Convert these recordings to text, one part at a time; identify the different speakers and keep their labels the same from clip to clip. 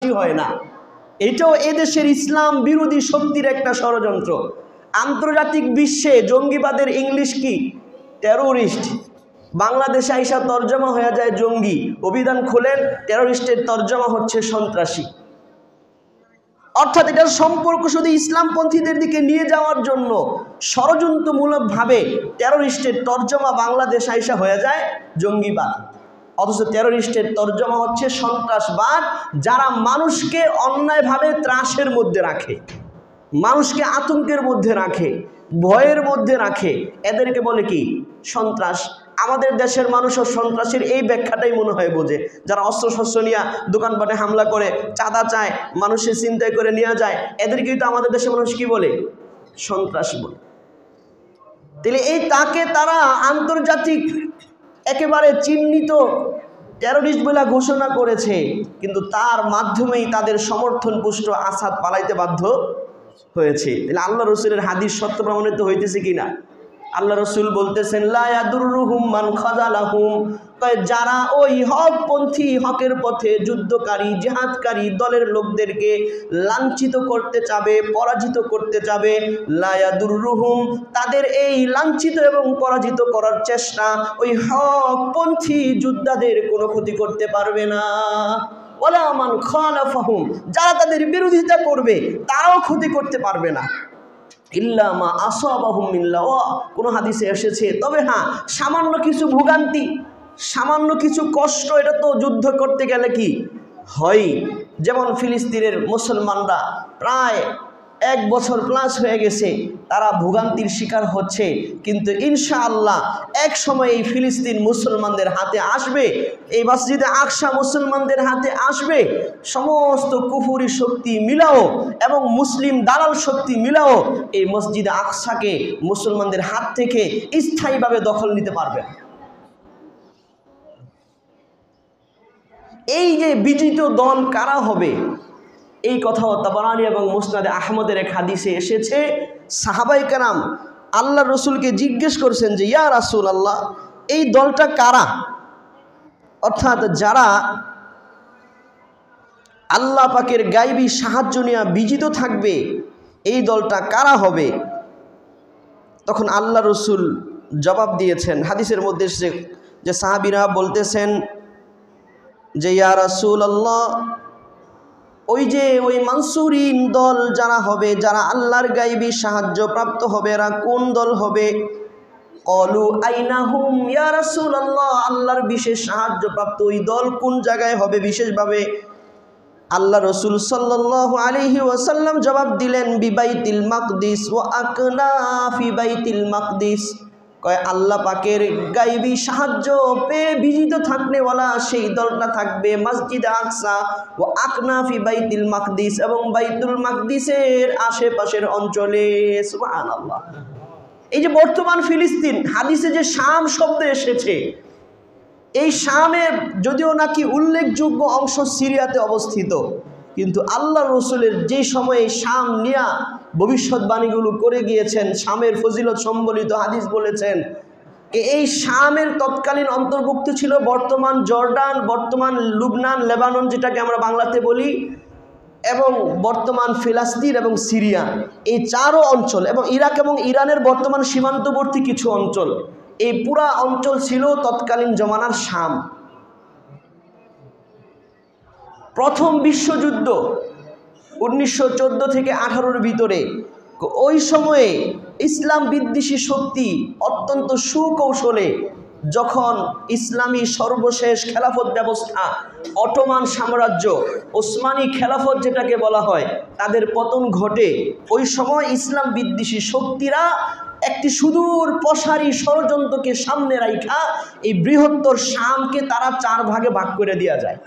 Speaker 1: হয় না। এটাও এদেশের ইসলাম বিরোধী শক্তির একটা ষড়যন্ত্র। আন্তর্জাতিক বিশ্বে জঙ্গিবাদের ইংলিশ কি? টেরোরিস্ট। বাংলাদেশে আইসা তর্জমা হয়ে যায় জঙ্গি। অভিধান খোলেন, টেরোরিস্টের তর্জমা হচ্ছে সন্ত্রাসী। অর্থাৎ এটার সম্পর্ক শুধু ইসলামপন্থীদের দিকে নিয়ে যাওয়ার জন্য ষড়যন্ত্রমূলকভাবে টেরোরিস্টের তর্জমা বাংলাদেশ আইসা হয়ে যায় জঙ্গিবাদ। অথচ টেরোরিস্টের তর্জমা হচ্ছে সন্ত্রাসবাদ, যারা মানুষকে অন্যায়ভাবে ত্রাসের মধ্যে রাখে, মানুষকে আতঙ্কের মধ্যে রাখে, ভয়ের মধ্যে রাখে, এদেরকে বলে কি? সন্ত্রাস। আমাদের দেশের মানুষও সন্ত্রাসের এই ব্যাখ্যাটাই মনে হয় বোঝে। যারা অস্ত্রশস্ত্র নিয়ে দোকানপাটে হামলা করে, চাঁদা চায়, মানুষের চিন্তায় করে নিয়ে যায়, এদেরকেই তো আমাদের দেশের মানুষ কি বলে? সন্ত্রাস বলে। তাহলে এই তাকে তারা আন্তর্জাতিক একেবারে চিহ্নিত টেরোরিস্ট বলে ঘোষণা করেছে, কিন্তু তার মাধ্যমেই তাদের সমর্থন পুষ্ট আসাদ পালাইতে বাধ্য হয়েছে। তাহলে আল্লাহ রসুলের হাদিস সত্য প্রমাণিত হইতেছে কিনা? আল্লাহ রসুল বলতেছেন, লা ইয়াদুররুহুম মান খাযালাহুম, যারা ওই হকপন্থী, হকের পথে যুদ্ধকারী, জিহাদকারী দলের লোকদেরকে লাঞ্ছিত করতে চাবে, পরাজিত করতে চাবে, লা ইয়াদুররুহুম, তাদের এই লাঞ্ছিত এবং পরাজিত করার চেষ্টা ওই হকপন্থী যোদ্ধাদের কোনো ক্ষতি করতে পারবে না। ওয়ালা মান খালাফাহুম, যারা তাদের বিরোধিতা করবে তারাও ক্ষতি করতে পারবে না। ইল্লা মা আসাবাহুম মিন লাওয়া, কোনো হাদিসে এসেছে, তবে হ্যাঁ সামান্য কিছু ভোগান্তি, সামান্য কিছু কষ্ট, এটা তো যুদ্ধ করতে গেলে কি হয়। যেমন ফিলিস্তিনের মুসলমানরা প্রায় 1 বছর প্লাস হয়ে গেছে তারা ভোগান্তির শিকার হচ্ছে, কিন্তু ইনশাআল্লাহ এক সময় এই ফিলিস্তিন মুসলমানদের হাতে আসবে, এই মসজিদে আকসা মুসলমানদের হাতে আসবে। সমস্ত কুফরি শক্তি মিলাও এবং মুসলিম দালাল শক্তি মিলাও এই মসজিদে আকসাকে মুসলমানদের হাত থেকে স্থায়ীভাবে দখল নিতে পারবে। এই যে বিজিত দল কারা হবে, এই কথাও তাবারানী এবং মুসনাদে আহমদের এক হাদিসে এসেছে। সাহাবায়ে কেরাম আল্লাহ রসুলকে জিজ্ঞেস করছেন যে, ইয়া রাসূলুল্লাহ, এই দলটা কারা? অর্থাৎ যারা আল্লাহ পাকের গায়বী সাহায্য নিয়ে বিজিত থাকবে, এই দলটা কারা হবে? তখন আল্লাহ রসুল জবাব দিয়েছেন। হাদিসের মধ্যে যে সাহাবীরা বলতেছেন যে, ইয়া রাসূলুল্লাহ, ওই মানসুরিন দল যারা হবে, যারা আল্লাহর গায়বী সাহায্য প্রাপ্ত হবে, এরা কোন দল হবে? ক্বালু আইনা হুম ইয়া রাসূলুল্লাহ, আল্লাহর বিশেষ সাহায্য প্রাপ্ত ওই দল কোন জায়গায় হবে বিশেষভাবে? আল্লাহ রসুল সাল্লাল্লাহু আলাইহি ওয়াসাল্লাম জবাব দিলেন, বিবাইতিল মাকদিস ওয়া আকনাফি বাইতিল মাকদিস। কয় আল্লাহ পাকের গায়বী সাহায্য পেয়ে বিজিত থাকনেওয়ালা সেই দলটা থাকবে মসজিদে আকসা ও আকনাফি বাইতুল মাকদিস, এবং বাইতুল মাকদিসের আশেপাশের অঞ্চলে। সুবহানাল্লাহ। এই যে বর্তমান ফিলিস্তিন, হাদিসে যে শাম শব্দ এসেছে, এই শামের যদিও নাকি উল্লেখযোগ্য অংশ সিরিয়াতে অবস্থিত, কিন্তু আল্লাহ রসুলের যে সময়ে শাম নিয়া ভবিষ্যৎবাণীগুলো করে গিয়েছেন, শামের ফজিলত সম্বলিত হাদিস বলেছেন, এই শামের তৎকালীন অন্তর্ভুক্ত ছিল বর্তমান জর্ডান, বর্তমান লুবনান, লেবানন যেটাকে আমরা বাংলাতে বলি, এবং বর্তমান ফিলিস্তিন এবং সিরিয়া, এই 4 অঞ্চল, এবং ইরাক এবং ইরানের বর্তমান সীমান্তবর্তী কিছু অঞ্চল, এই পুরা অঞ্চল ছিল তৎকালীন জমানার শাম। প্রথম বিশ্বযুদ্ধ 1914 থেকে 18-র ভিতরে, ওই সময়ে ইসলাম বিদ্বেষী শক্তি অত্যন্ত সুকৌশলে যখন ইসলামী সর্বশেষ খেলাফত ব্যবস্থা, অটোমান সাম্রাজ্য, ওসমানী খেলাফত যেটাকে বলা হয়, তাদের পতন ঘটে, ওই সময় ইসলাম বিদ্বেষী শক্তিরা একটি সুদূর প্রসারী ষড়যন্ত্রকে সামনে রাখা এই বৃহত্তর শামকে তারা 4 ভাগে ভাগ করে দেওয়া যায়।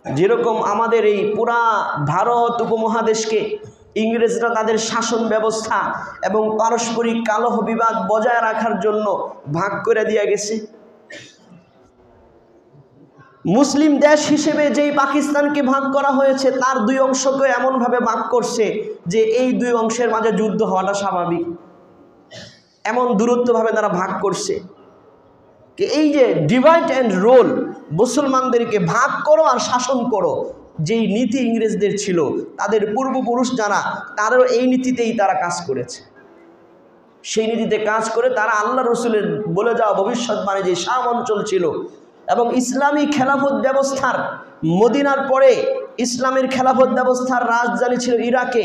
Speaker 1: যেরকম আমাদের এই পুরা ভারত উপমহাদেশকে ইংরেজরা তাদের শাসন ব্যবস্থা এবং পারস্পরিক কলহ বিবাদ বজায় রাখার জন্য ভাগ করে দিয়ে গেছে, মুসলিম দেশ হিসেবে যেই পাকিস্তানকে ভাগ করা হয়েছে তার 2 অংশকে এমনভাবে ভাগ করছে যে এই 2 অংশের মাঝে যুদ্ধ হওয়াটা স্বাভাবিক, এমন দূরত্বভাবে তারা ভাগ করছে। এই যে ডিভাইড অ্যান্ড রোল, মুসলমানদেরকে ভাগ করো আর শাসন করো, যেই নীতি ইংরেজদের ছিল, তাদের পূর্বপুরুষ যারা, তারাও এই নীতিতেই তারা কাজ করেছে। সেই নীতিতে কাজ করে তারা আল্লাহ রসুলের বলে যাওয়া ভবিষ্যৎবাণী যে শাম অঞ্চল ছিল এবং ইসলামী খেলাফত ব্যবস্থার, মদিনার পরে ইসলামের খেলাফত ব্যবস্থার রাজধানী ছিল ইরাকে,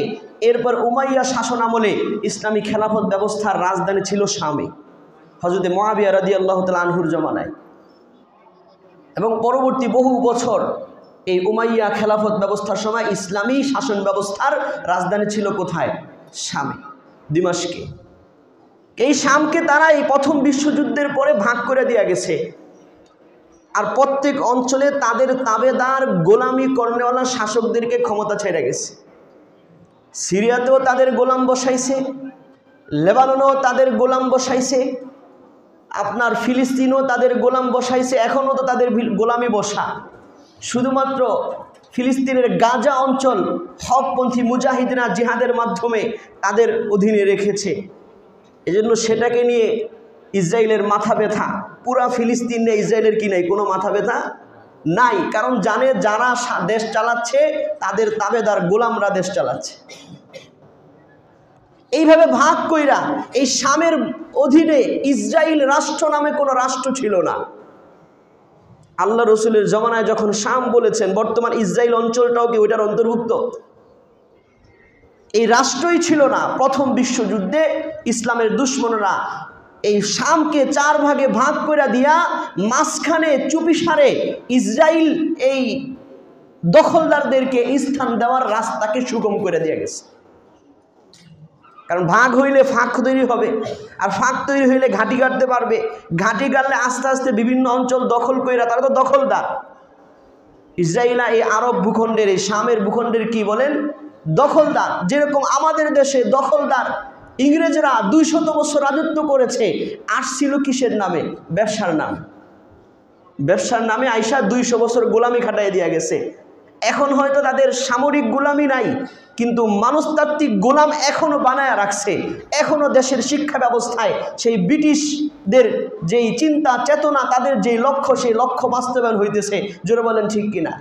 Speaker 1: এরপর উমাইয়া শাসন আমলে ইসলামী খেলাফত ব্যবস্থার রাজধানী ছিল শামে, হযরতে মুআবিয়া রাদিয়াল্লাহু তাআলা আনহুর জমানায়। এবং পরবর্তী বহু বছর এই উমাইয়া খেলাফত ব্যবস্থার সময় ইসলামী শাসন ব্যবস্থার রাজধানী ছিল কোথায়? শামে, দিমাশকে। এই শামকে তারা এই প্রথম বিশ্বযুদ্ধের পরে ভাগ করে দেয়া গেছে, আর প্রত্যেক অঞ্চলে তাদের তাবেদার গোলামি কর্নেওয়ালা শাসকদেরকে ক্ষমতা ছেড়ে গেছে। সিরিয়াতেও তাদের গোলাম বসাইছে, লেবাননেও তাদের গোলাম বসাইছে, আপনার ফিলিস্তিনও তাদের গোলাম বসাইছে, এখনও তো তাদের গোলামি বসা। শুধুমাত্র ফিলিস্তিনের গাজা অঞ্চল হকপন্থী মুজাহিদরা জিহাদের মাধ্যমে তাদের অধীনে রেখেছে। এজন্য সেটাকে নিয়ে ইসরায়েলের মাথা ব্যথা। পুরা ফিলিস্তিন নিয়ে ইসরায়েলের কি নাই? কোনো মাথা ব্যথা নাই, কারণ জানে যারা দেশ চালাচ্ছে তাদের তাবেদার গোলামরা দেশ চালাচ্ছে। এইভাবে ভাগ কইরা এই শামের অধীনে ইসরায়েল রাষ্ট্র নামে কোনো রাষ্ট্র ছিল না। আল্লাহ রসুলের জমানায় যখন শাম বলেছেন, বর্তমান ইসরায়েল অঞ্চলটাও কি ওইটার অন্তর্ভুক্ত? এই রাষ্ট্রই ছিল না। প্রথম বিশ্বযুদ্ধে ইসলামের দুশ্মনরা এই শামকে 4 ভাগে ভাগ করে দিয়া মাঝখানে চুপিসারে ইসরায়েল এই দখলদারদেরকে স্থান দেওয়ার রাস্তাকে সুগম করে দিয়ে গেছে। কারণ ভাগ হইলে ফাঁক তৈরি হবে, আর ফাঁক তৈরি হইলে ঘাঁটি গাড়তে পারবে, ঘাঁটি গাড়লে আস্তে আস্তে বিভিন্ন অঞ্চল দখল কইরা তারা তো দখলদার। ইসরায়েলা এই আরব ভূখণ্ডের, এই শামের ভূখণ্ডের কি বলেন? দখলদার। যেরকম আমাদের দেশে দখলদার ইংরেজরা 200 বছর রাজত্ব করেছে, আসছিল কিসের নামে? ব্যবসার নামে। ব্যবসার নামে আইসা 200 বছর গোলামি খাটাই দিয়া গেছে। এখন হয়তো তাদের সামরিক গোলামি নাই, কিন্তু মানুষতাত্ত্বিক গোলাম এখনো বানায়া রাখছে। এখনো দেশের শিক্ষা ব্যবস্থায় সেই ব্রিটিশদের যেই চিন্তা চেতনা, তাদের যেই লক্ষ্য, সেই লক্ষ্য বাস্তবায়ন হইতেছে। জোরে বলেন ঠিক কিনা?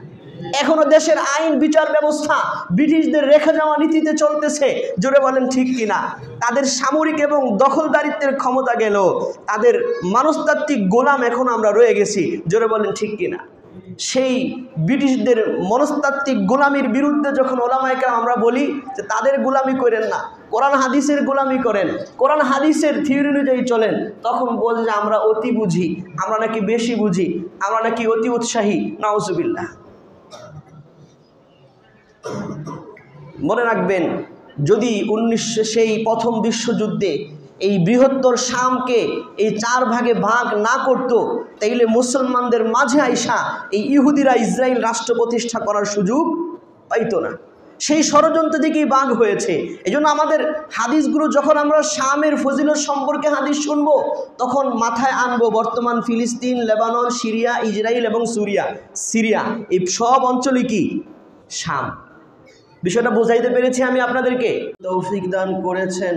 Speaker 1: এখনো দেশের আইন বিচার ব্যবস্থা ব্রিটিশদের রেখে যাওয়া নীতিতে চলতেছে। জোরে বলেন ঠিক কিনা? তাদের সামরিক এবং দখলদারিত্বের ক্ষমতা গেল, তাদের মানুষতাত্ত্বিক গোলাম এখন আমরা রয়ে গেছি। জোরে বলেন ঠিক কিনা? সেই ব্রিটিশদের মনস্তাত্ত্বিক গোলামির বিরুদ্ধে যখন ওলামায়ে কেরাম আমরা বলি যে তাদের গোলামি করেন না, কোরআন হাদিসের গোলামি করেন, কোরআন হাদিসের থিওরি অনুযায়ী চলেন, তখন বলে যে আমরা অতি বুঝি, আমরা নাকি বেশি বুঝি, আমরা নাকি অতি উৎসাহী। নাউজুবিল্লাহ। মনে রাখবেন, যদি 1900 সেই প্রথম বিশ্বযুদ্ধে এই বৃহত্তর শামকে এই 4 ভাগে ভাগ না করত, তাইলে মুসলমানদের মাঝে আইসা এই ইহুদিরা ইসরায়েল রাষ্ট্র প্রতিষ্ঠা করার সুযোগ পাইতো না। সেই ষড়যন্ত্র থেকেই ভাগ হয়েছে। এজন্য আমাদের হাদিসগুলো যখন আমরা শামের ফজিলত সম্পর্কে হাদিস শুনবো, তখন মাথায় আনবো বর্তমান ফিলিস্তিন, লেবানন, সিরিয়া, ইসরায়েল এবং সিরিয়া, এই সব অঞ্চলই কি? শাম। বিষয়টা বোঝাইতে পেরেছি আমি আপনাদেরকে? তৌফিক দান করেছেন,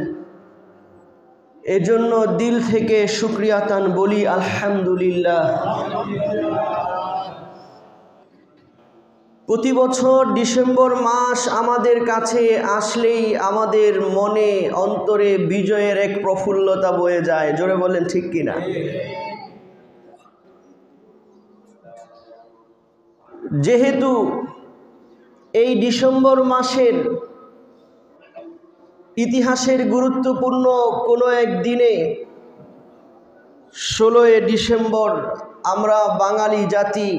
Speaker 1: এজন্য দিল থেকে শুকরিয়া তান বলি আলহামদুলিল্লাহ। প্রতি বছর ডিসেম্বর মাস আমাদের কাছে আসলেই আমাদের মনে অন্তরে বিজয়ের এক প্রফুল্লতা বয়ে যায়। জোরে বলেন ঠিক কিনা? যেহেতু এই ডিসেম্বর মাসের ইতিহাসের গুরুত্বপূর্ণ কোনো এক দিনে 16 ডিসেম্বর আমরা বাঙালি জাতি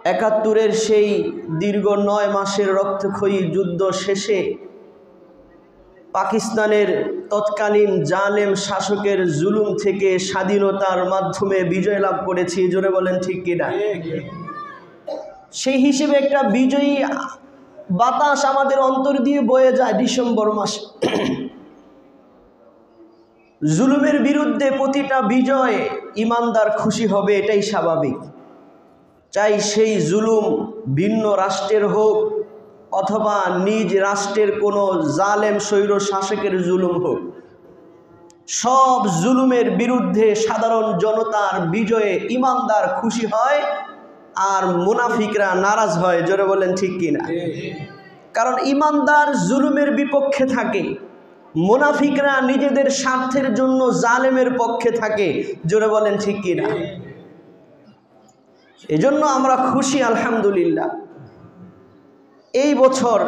Speaker 1: 71-এর সেই দীর্ঘ 9 মাসের রক্তক্ষয়ী যুদ্ধ শেষে পাকিস্তানের তৎকালীন জালেম শাসকের জুলুম থেকে স্বাধীনতার মাধ্যমে বিজয় লাভ করেছি। জোরে বলেন ঠিক কিনা? সেই হিসেবে একটা বিজয়ী বাতাস আমাদের অন্তর দিয়ে বয়ে যায় ডিসেম্বর মাসে। জুলুমের বিরুদ্ধে প্রতিটা বিজয় ইমানদার খুশি হবে, এটাই স্বাভাবিক। চাই সেই জুলুম ভিন্ন রাষ্ট্রের হোক অথবা নিজ রাষ্ট্রের কোনো জালেম স্বৈর শাসকের জুলুম হোক, সব জুলুমের বিরুদ্ধে সাধারণ জনতার বিজয়ে ইমানদার খুশি হয়, আর মুনাফিকরা নারাজ হয়। জোরে বলেন ঠিক কিনা? কারণ ইমানদার জুলুমের বিপক্ষে থাকে, মুনাফিকরা নিজেদের স্বার্থের জন্য জালেমের পক্ষে থাকে। জোরে বলেন ঠিক কিনা? এজন্য আমরা খুশি আলহামদুলিল্লাহ। এই বছর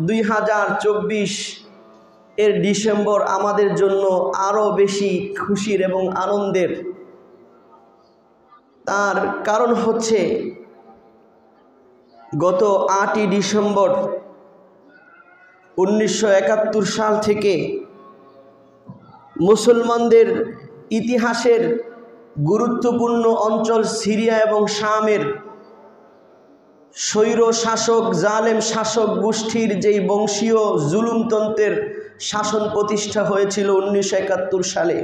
Speaker 1: 2024 এর ডিসেম্বর আমাদের জন্য আরো বেশি খুশির এবং আনন্দের। তার কারণ হচ্ছে গত 8ই ডিসেম্বর 1971 সাল থেকে মুসলমানদের ইতিহাসের গুরুত্বপূর্ণ অঞ্চল সিরিয়া এবং শামের স্বৈর শাসক জালেম শাসক গোষ্ঠীর যেই বংশীয় জুলুমতন্ত্রের শাসন প্রতিষ্ঠা হয়েছিল 1971 সালে,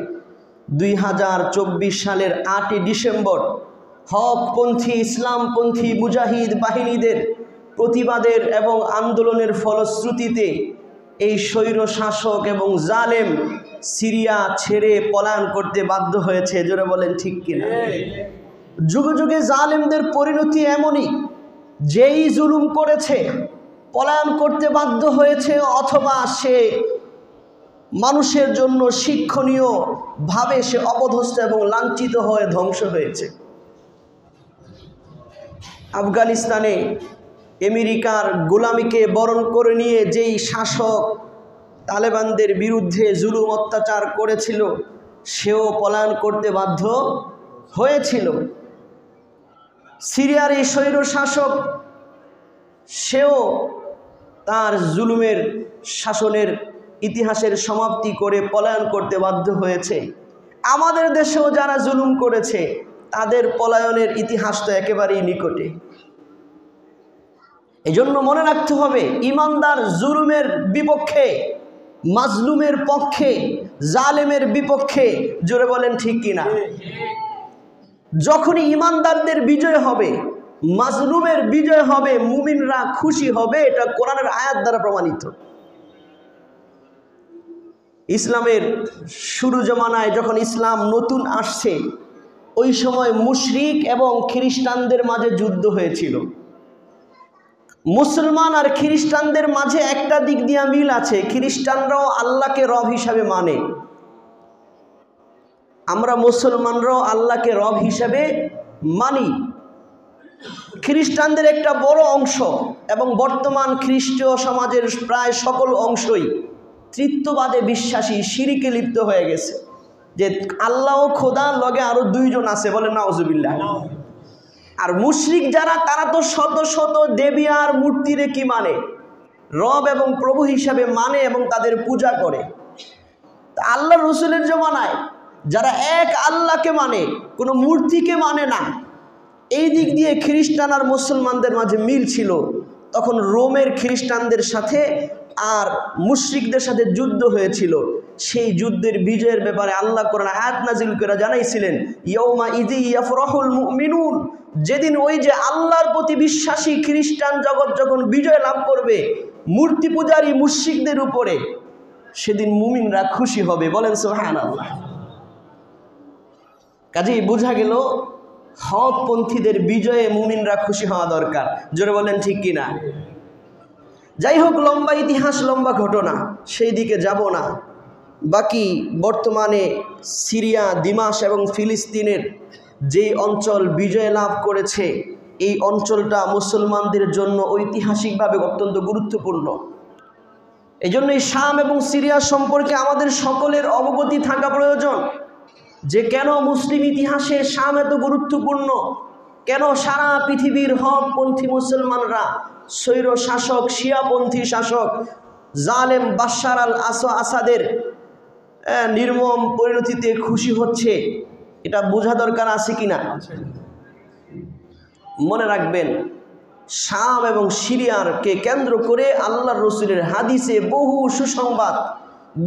Speaker 1: 2024 সালের 8ই ডিসেম্বর হকপন্থী ইসলামপন্থী মুজাহিদ বাহিনীদের প্রতিবাদের এবং আন্দোলনের ফলশ্রুতিতে এই স্বৈর শাসক এবং জালেম সিরিয়া ছেড়ে পলায়ন করতে বাধ্য হয়েছে। জোরে বলেন ঠিক কিনা? যুগে যুগে জালেমদের পরিণতি এমনই, যেই জুলুম করেছে পলায়ন করতে বাধ্য হয়েছে, অথবা সে মানুষের জন্য শিক্ষণীয় ভাবে সে অপদস্থ এবং লাঞ্ছিত হয়ে ধ্বংস হয়েছে। আফগানিস্তানে আমেরিকার গোলামিকে বরণ করে নিয়ে যেই শাসক তালেবানদের বিরুদ্ধে জুলুম অত্যাচার করেছিল, সেও পলায়ন করতে বাধ্য হয়েছিল। সিরিয়ার এই স্বৈর শাসক সেও তার জুলুমের শাসনের ইতিহাসের সমাপ্তি করে পলায়ন করতে বাধ্য হয়েছে। আমাদের দেশেও যারা জুলুম করেছে তাদের পলায়নের ইতিহাস তো একেবারেই নিকটে। এজন্য মনে রাখতে হবে, ইমানদার জুলুমের বিপক্ষে, মাজলুমের পক্ষে, জালেমের বিপক্ষে। জোরে বলেন ঠিক কিনা? যখনই ইমানদারদের বিজয় হবে, মাজলুমের বিজয় হবে, মুমিনরা খুশি হবে। এটা কোরআনের আয়াত দ্বারা প্রমাণিত। ইসলামের শুরু জমানায় যখন ইসলাম নতুন আসছে, ওই সময় মুশরিক এবং খ্রিস্টানদের মাঝে যুদ্ধ হয়েছিল। মুসলমান আর খ্রিস্টানদের মাঝে একটা দিক দিয়ে মিল আছে, খ্রিস্টানরাও আল্লাহকে রব হিসাবে মানে, আমরা মুসলমানরাও আল্লাহকে রব হিসাবে মানি। খ্রিস্টানদের একটা বড় অংশ এবং বর্তমান খ্রিস্টীয় সমাজের প্রায় সকল অংশই তৃত্ববাদে বিশ্বাসী, শিরিকে লিপ্ত হয়ে গেছে, যে আল্লাহ ও খোদা লগে আরো দুইজন আছে, বলে নাউজুবিল্লাহ। আর মুশরিক যারা, তারা তো শত শত দেবী আর মূর্তিরে কি মানে, রব এবং প্রভু হিসাবে মানে এবং তাদের পূজা করে। আল্লাহ রসুলের জমানায় যারা এক আল্লাহকে মানে, কোনো মূর্তিকে মানে না, এই দিক দিয়ে খ্রিস্টান আর মুসলমানদের মাঝে মিল ছিল। তখন রোমের খ্রিস্টানদের সাথে আর মুশরিকদের সাথে যুদ্ধ হয়েছিল। সেই যুদ্ধের বিজয়ের ব্যাপারে আল্লাহ কোরআন আয়াত নাজিল করে জানাইছিলেন, ইয়াউমা ইযি ইয়াফরাহুল মুমিনুন, যেদিন ওই যে আল্লাহর প্রতি বিশ্বাসী খ্রিস্টান জগৎ যখন বিজয় লাভ করবে মূর্তি পূজারী মুশরিকদের উপরে, সেদিন মুমিনরা খুশি হবে। বলেন সুবহানাল্লাহ। কাজেই বোঝা গেল হকপন্থীদের বিজয়ে মুমিনরা খুশি হওয়া দরকার। জোরে বলেন ঠিক কিনা? যাই হোক, লম্বা ইতিহাস, লম্বা ঘটনা, সেই দিকে যাব না। বাকি বর্তমানে সিরিয়া, দিমাশ এবং ফিলিস্তিনের যেই অঞ্চল বিজয় লাভ করেছে, এই অঞ্চলটা মুসলমানদের জন্য ঐতিহাসিকভাবে অত্যন্ত গুরুত্বপূর্ণ। এই জন্য এই শাম এবং সিরিয়া সম্পর্কে আমাদের সকলের অবগতি থাকা প্রয়োজন, যে কেন মুসলিম ইতিহাসে শাম এত গুরুত্বপূর্ণ, কেন সারা পৃথিবীর হকপন্থী মুসলমানরা স্বৈর শাসক, শিয়াপন্থী শাসক জালেম বাশার আল আসাদের নির্মম পরিণতিতে খুশি হচ্ছে, এটা বোঝা দরকার আছে কিনা? মনে রাখবেন, শাম এবং সিরিয়াকে কেন্দ্র করে আল্লাহর রসুলের হাদিসে বহু সুসংবাদ,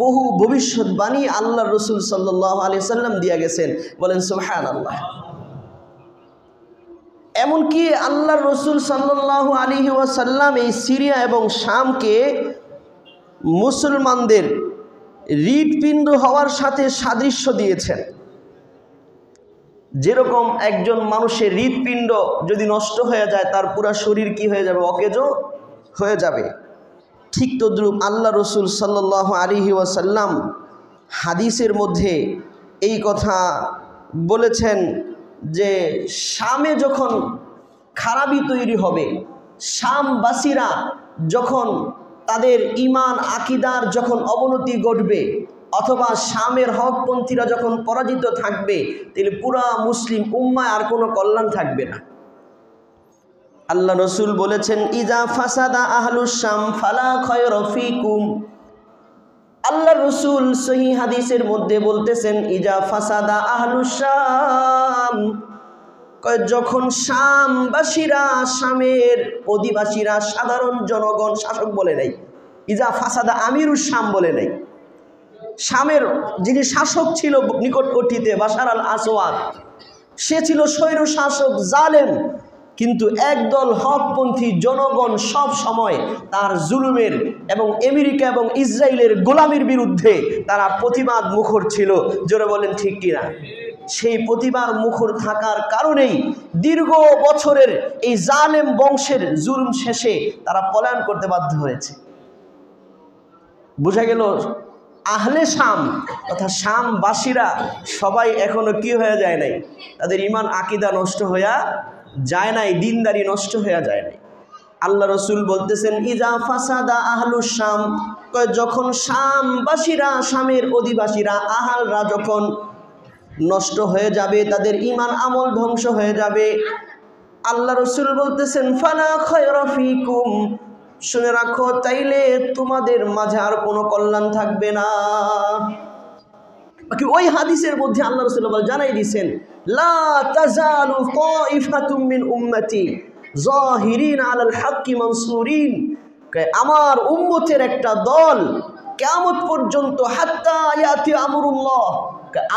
Speaker 1: বহু ভবিষ্যৎবাণী আল্লাহর রসুল সাল্লাল্লাহু আলাইহি সাল্লাম দিয়ে গেছেন। বলেন সুবহানাল্লাহ। এমনকি আল্লাহর রসুল সাল্লাল্লাহু আলাইহি ওয়াসাল্লাম এই সিরিয়া এবং শামকে মুসলমানদের হৃৎপিণ্ড হওয়ার সাথে সাদৃশ্য দিয়েছেন, যেরকম একজন মানুষের হৃৎপিণ্ড যদি নষ্ট হয়ে যায় তার পুরা শরীর কি হয়ে যাবে, অকেজো হয়ে যাবে। ঠিক তদ্রূপ আল্লাহ রসুল সাল্লাল্লাহু আলাইহি ওয়াসাল্লাম হাদিসের মধ্যে এই কথা বলেছেন যে শামে যখন খারাপি তৈরি হবে, শামবাসীরা যখন তাদের ঈমান আকীদার যখন অবনতি ঘটবে, অথবা শামের হকপন্থীরা যখন পরাজিত থাকবে, তাহলে পুরা মুসলিম উম্মায় আর কোনো কল্যাণ থাকবে না। আল্লাহ রসুল বলেছেন ইজা ফাসাদা আহলুস শাম ফালা খায়রা ফিকুম। আল্লাহ রসুল সহিহ হাদিসের মধ্যে বলতেছেন ইজা ফাসাদা আহলুস শাম, যখন শামবাসীরা, শামের অধিবাসীরা, সাধারণ জনগণ, শাসক বলে নাই, ইজা ফাসাদা আমিরুস শাম বলে নাই। শামের যিনি শাসক ছিল নিকটবর্তীতে বাশার আল আসওয়াদ, সে ছিল স্বৈর শাসক, জালেম, কিন্তু একদল হকপন্থী জনগণ সব সময় তার জুলুমের এবং আমেরিকা এবং ইসরায়েলের গোলামির বিরুদ্ধে তারা প্রতিবাদ মুখর ছিল। জোরে বলেন ঠিক কিনা? সেই প্রতিবাদ মুখর থাকার কারণেই দীর্ঘ বছরের এই জালেম বংশের জুলুম শেষে তারা পলায়ন করতে বাধ্য হয়েছে। বোঝা গেল আহলে শাম তথা শামবাসীরা সবাই এখনো কি হয়ে যায় নাই, তাদের ঈমান আকীদা নষ্ট হইয়া যায় নাই, দিনদারি নষ্ট হয়ে যায় নাই। আল্লাহ রসুল বলতেছেন ইজা ফাসাদা আহলুস শাম, যখন শামবাসীরা, শামের অধিবাসীরা, আহালরা যখন নষ্ট হয়ে যাবে, তাদের ঈমান আমল ধ্বংস হয়ে যাবে, আল্লাহ রসুল বলতেছেন ফালা খায়রা ফিকুম, শুনে রাখো তাইলে তোমাদের মাঝে আর কোনো কল্যাণ থাকবে না। বাকি ওই হাদিসের মধ্যে আল্লাহ রাসূল জানাই দিয়েছেন লা তাজালু তাইফাতুম মিন উম্মতি যাহিরিন আলাল হাক্কি মানসুরিন, আমার উম্মতের একটা দল কিয়ামত পর্যন্ত, হাত্তা ইয়াতি আমরুল্লাহ,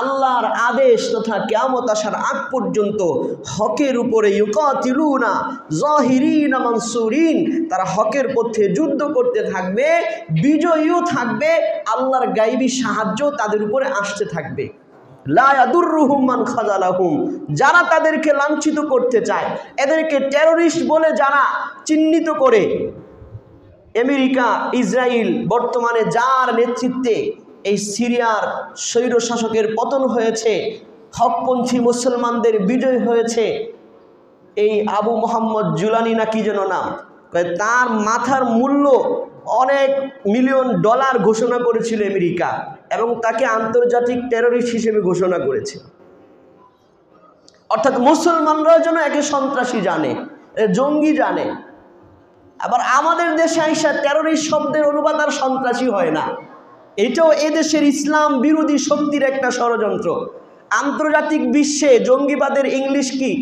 Speaker 1: আল্লাহর আদেশ তথা কিয়ামত আসার আগ পর্যন্ত হকের উপরে ইউকাতিলুনা যাহিরিন মানসুরিন, তারা হকের পথে যুদ্ধ করতে থাকবে, বিজয়ীও থাকবে, আল্লাহর গায়বী সাহায্য তাদের উপরে আসতে থাকবে। লা ইয়াদুররুহুম মান খাযালাহুম, যারা তাদেরকে লাঞ্ছিত করতে চায়, এদেরকে টেররিস্ট বলে যারা চিহ্নিত করে, আমেরিকা, ইসরায়েল বর্তমানে যার নেতৃত্বে এই সিরিয়ার স্বৈর শাসকের পতন হয়েছে, হকপন্থী মুসলমানদের বিজয় হয়েছে, এই আবু মোহাম্মদ জুলানি না কি যেন নাম, তার মাথার মূল্য অনেক মিলিয়ন ডলার ঘোষণা করেছিল আমেরিকা এবং তাকে আন্তর্জাতিক টেররিস্ট হিসেবে ঘোষণা করেছে। অর্থাৎ মুসলমানরা যেন একে সন্ত্রাসী জানে, জঙ্গি জানে। আবার আমাদের দেশে আইসা টেররিস্ট শব্দের অনুবাদ আর সন্ত্রাসী হয় না, এটাও এদেশের ইসলাম বিরোধী শক্তির একটা ষড়যন্ত্র। আন্তর্জাতিক বিশ্বে জঙ্গিবাদের ইংলিশ কি?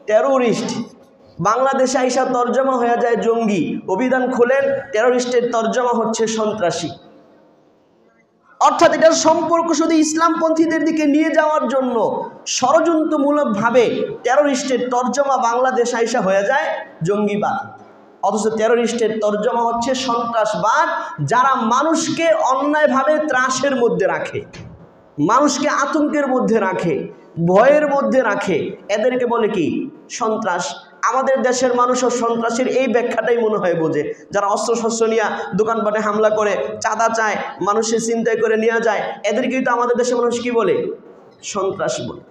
Speaker 1: টেরোরিস্ট। বাংলাদেশে আইসা তর্জমা হয়ে যায় জঙ্গি, অভিধান খোলেন টেরোরিস্টের তর্জমা হচ্ছে সন্ত্রাসী। অর্থাৎ এটার সম্পর্ক শুধু ইসলামপন্থীদের দিকে নিয়ে যাওয়ার জন্য ষড়যন্ত্রমূলকভাবে টেরোরিস্টের তর্জমা বাংলাদেশ আইসা হয়ে যায় জঙ্গিবাদ, অথচ টেরোরিস্টের তর্জমা হচ্ছে সন্ত্রাসবাদ, যারা মানুষকে অন্যায়ভাবে ত্রাসের মধ্যে রাখে, মানুষকে আতঙ্কের মধ্যে রাখে, ভয়ের মধ্যে রাখে, এদেরকে বলে কি? সন্ত্রাস। আমাদের দেশের মানুষও সন্ত্রাসের এই ব্যাখ্যাটাই মনে হয় বোঝে, যারা অস্ত্রশস্ত্র নিয়ে দোকানপাটে হামলা করে, চাঁদা চায়, মানুষের চিন্তায় করে নেওয়া যায়, এদেরকেই তো আমাদের দেশের মানুষ কি বলে? সন্ত্রাস বলে।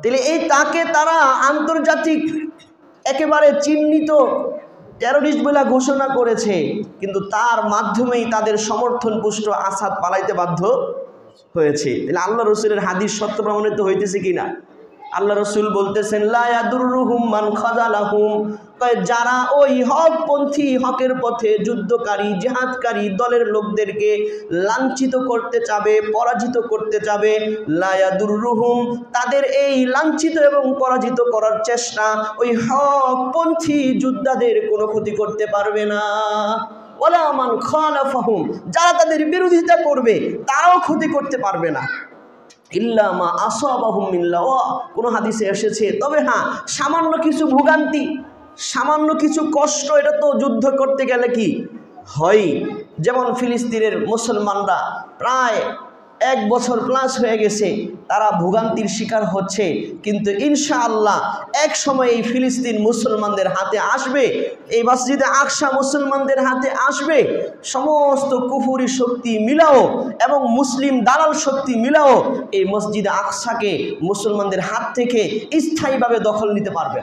Speaker 1: তাহলে এই তাকে তারা আন্তর্জাতিক একেবারে চিহ্নিত টেরোরিস্ট বলে ঘোষণা করেছে, কিন্তু তার মাধ্যমেই তাদের সমর্থন পুষ্ট আসাদ পালাইতে বাধ্য হয়েছে। তাহলে আল্লাহ রসুলের হাদিস সত্য প্রমাণিত হইতেছে কিনা? আল্লাহ রসুল বলতেছেন লা ইয়াদুররুহুম মান খাযালাহুম, যারা ওই হকপন্থী, হকের পথে যুদ্ধকারী, জিহাদকারী দলের লোকদেরকে লাঞ্ছিত করতে চাবে, পরাজিত করতে চাবে, লা ইয়াদুররুহুম, তাদের এই লাঞ্ছিত এবং পরাজিত করার চেষ্টা ওই হকপন্থী যোদ্ধাদের কোনো ক্ষতি করতে পারবে না। ওয়ালা মান খালাফাহুম, যারা তাদের বিরোধিতা করবে তারাও ক্ষতি করতে পারবে না। ইল্লা মা আসাবাহুম মিন লাওয়া, কোন হাদিসে এসেছে, তবে হ্যাঁ সামান্য কিছু ভোগান্তি, সামান্য কিছু কষ্ট, এটা তো যুদ্ধ করতে গেলে কি হয়। যেমন ফিলিস্তিনের মুসলমানরা প্রায় 1 বছর প্লাস হয়ে গেছে, তারা ভোগান্তির শিকার হচ্ছে। কিন্তু ইনশাআল্লাহ এক সময় এই ফিলিস্তিন মুসলমানদের হাতে আসবে, এই মসজিদে আকসা মুসলমানদের হাতে আসবে। সমস্ত কুফরি শক্তি মিলাও এবং মুসলিম দালাল শক্তি মিলাও এই মসজিদে আকসাকে মুসলমানদের হাত থেকে স্থায়ীভাবে দখল নিতে পারবে।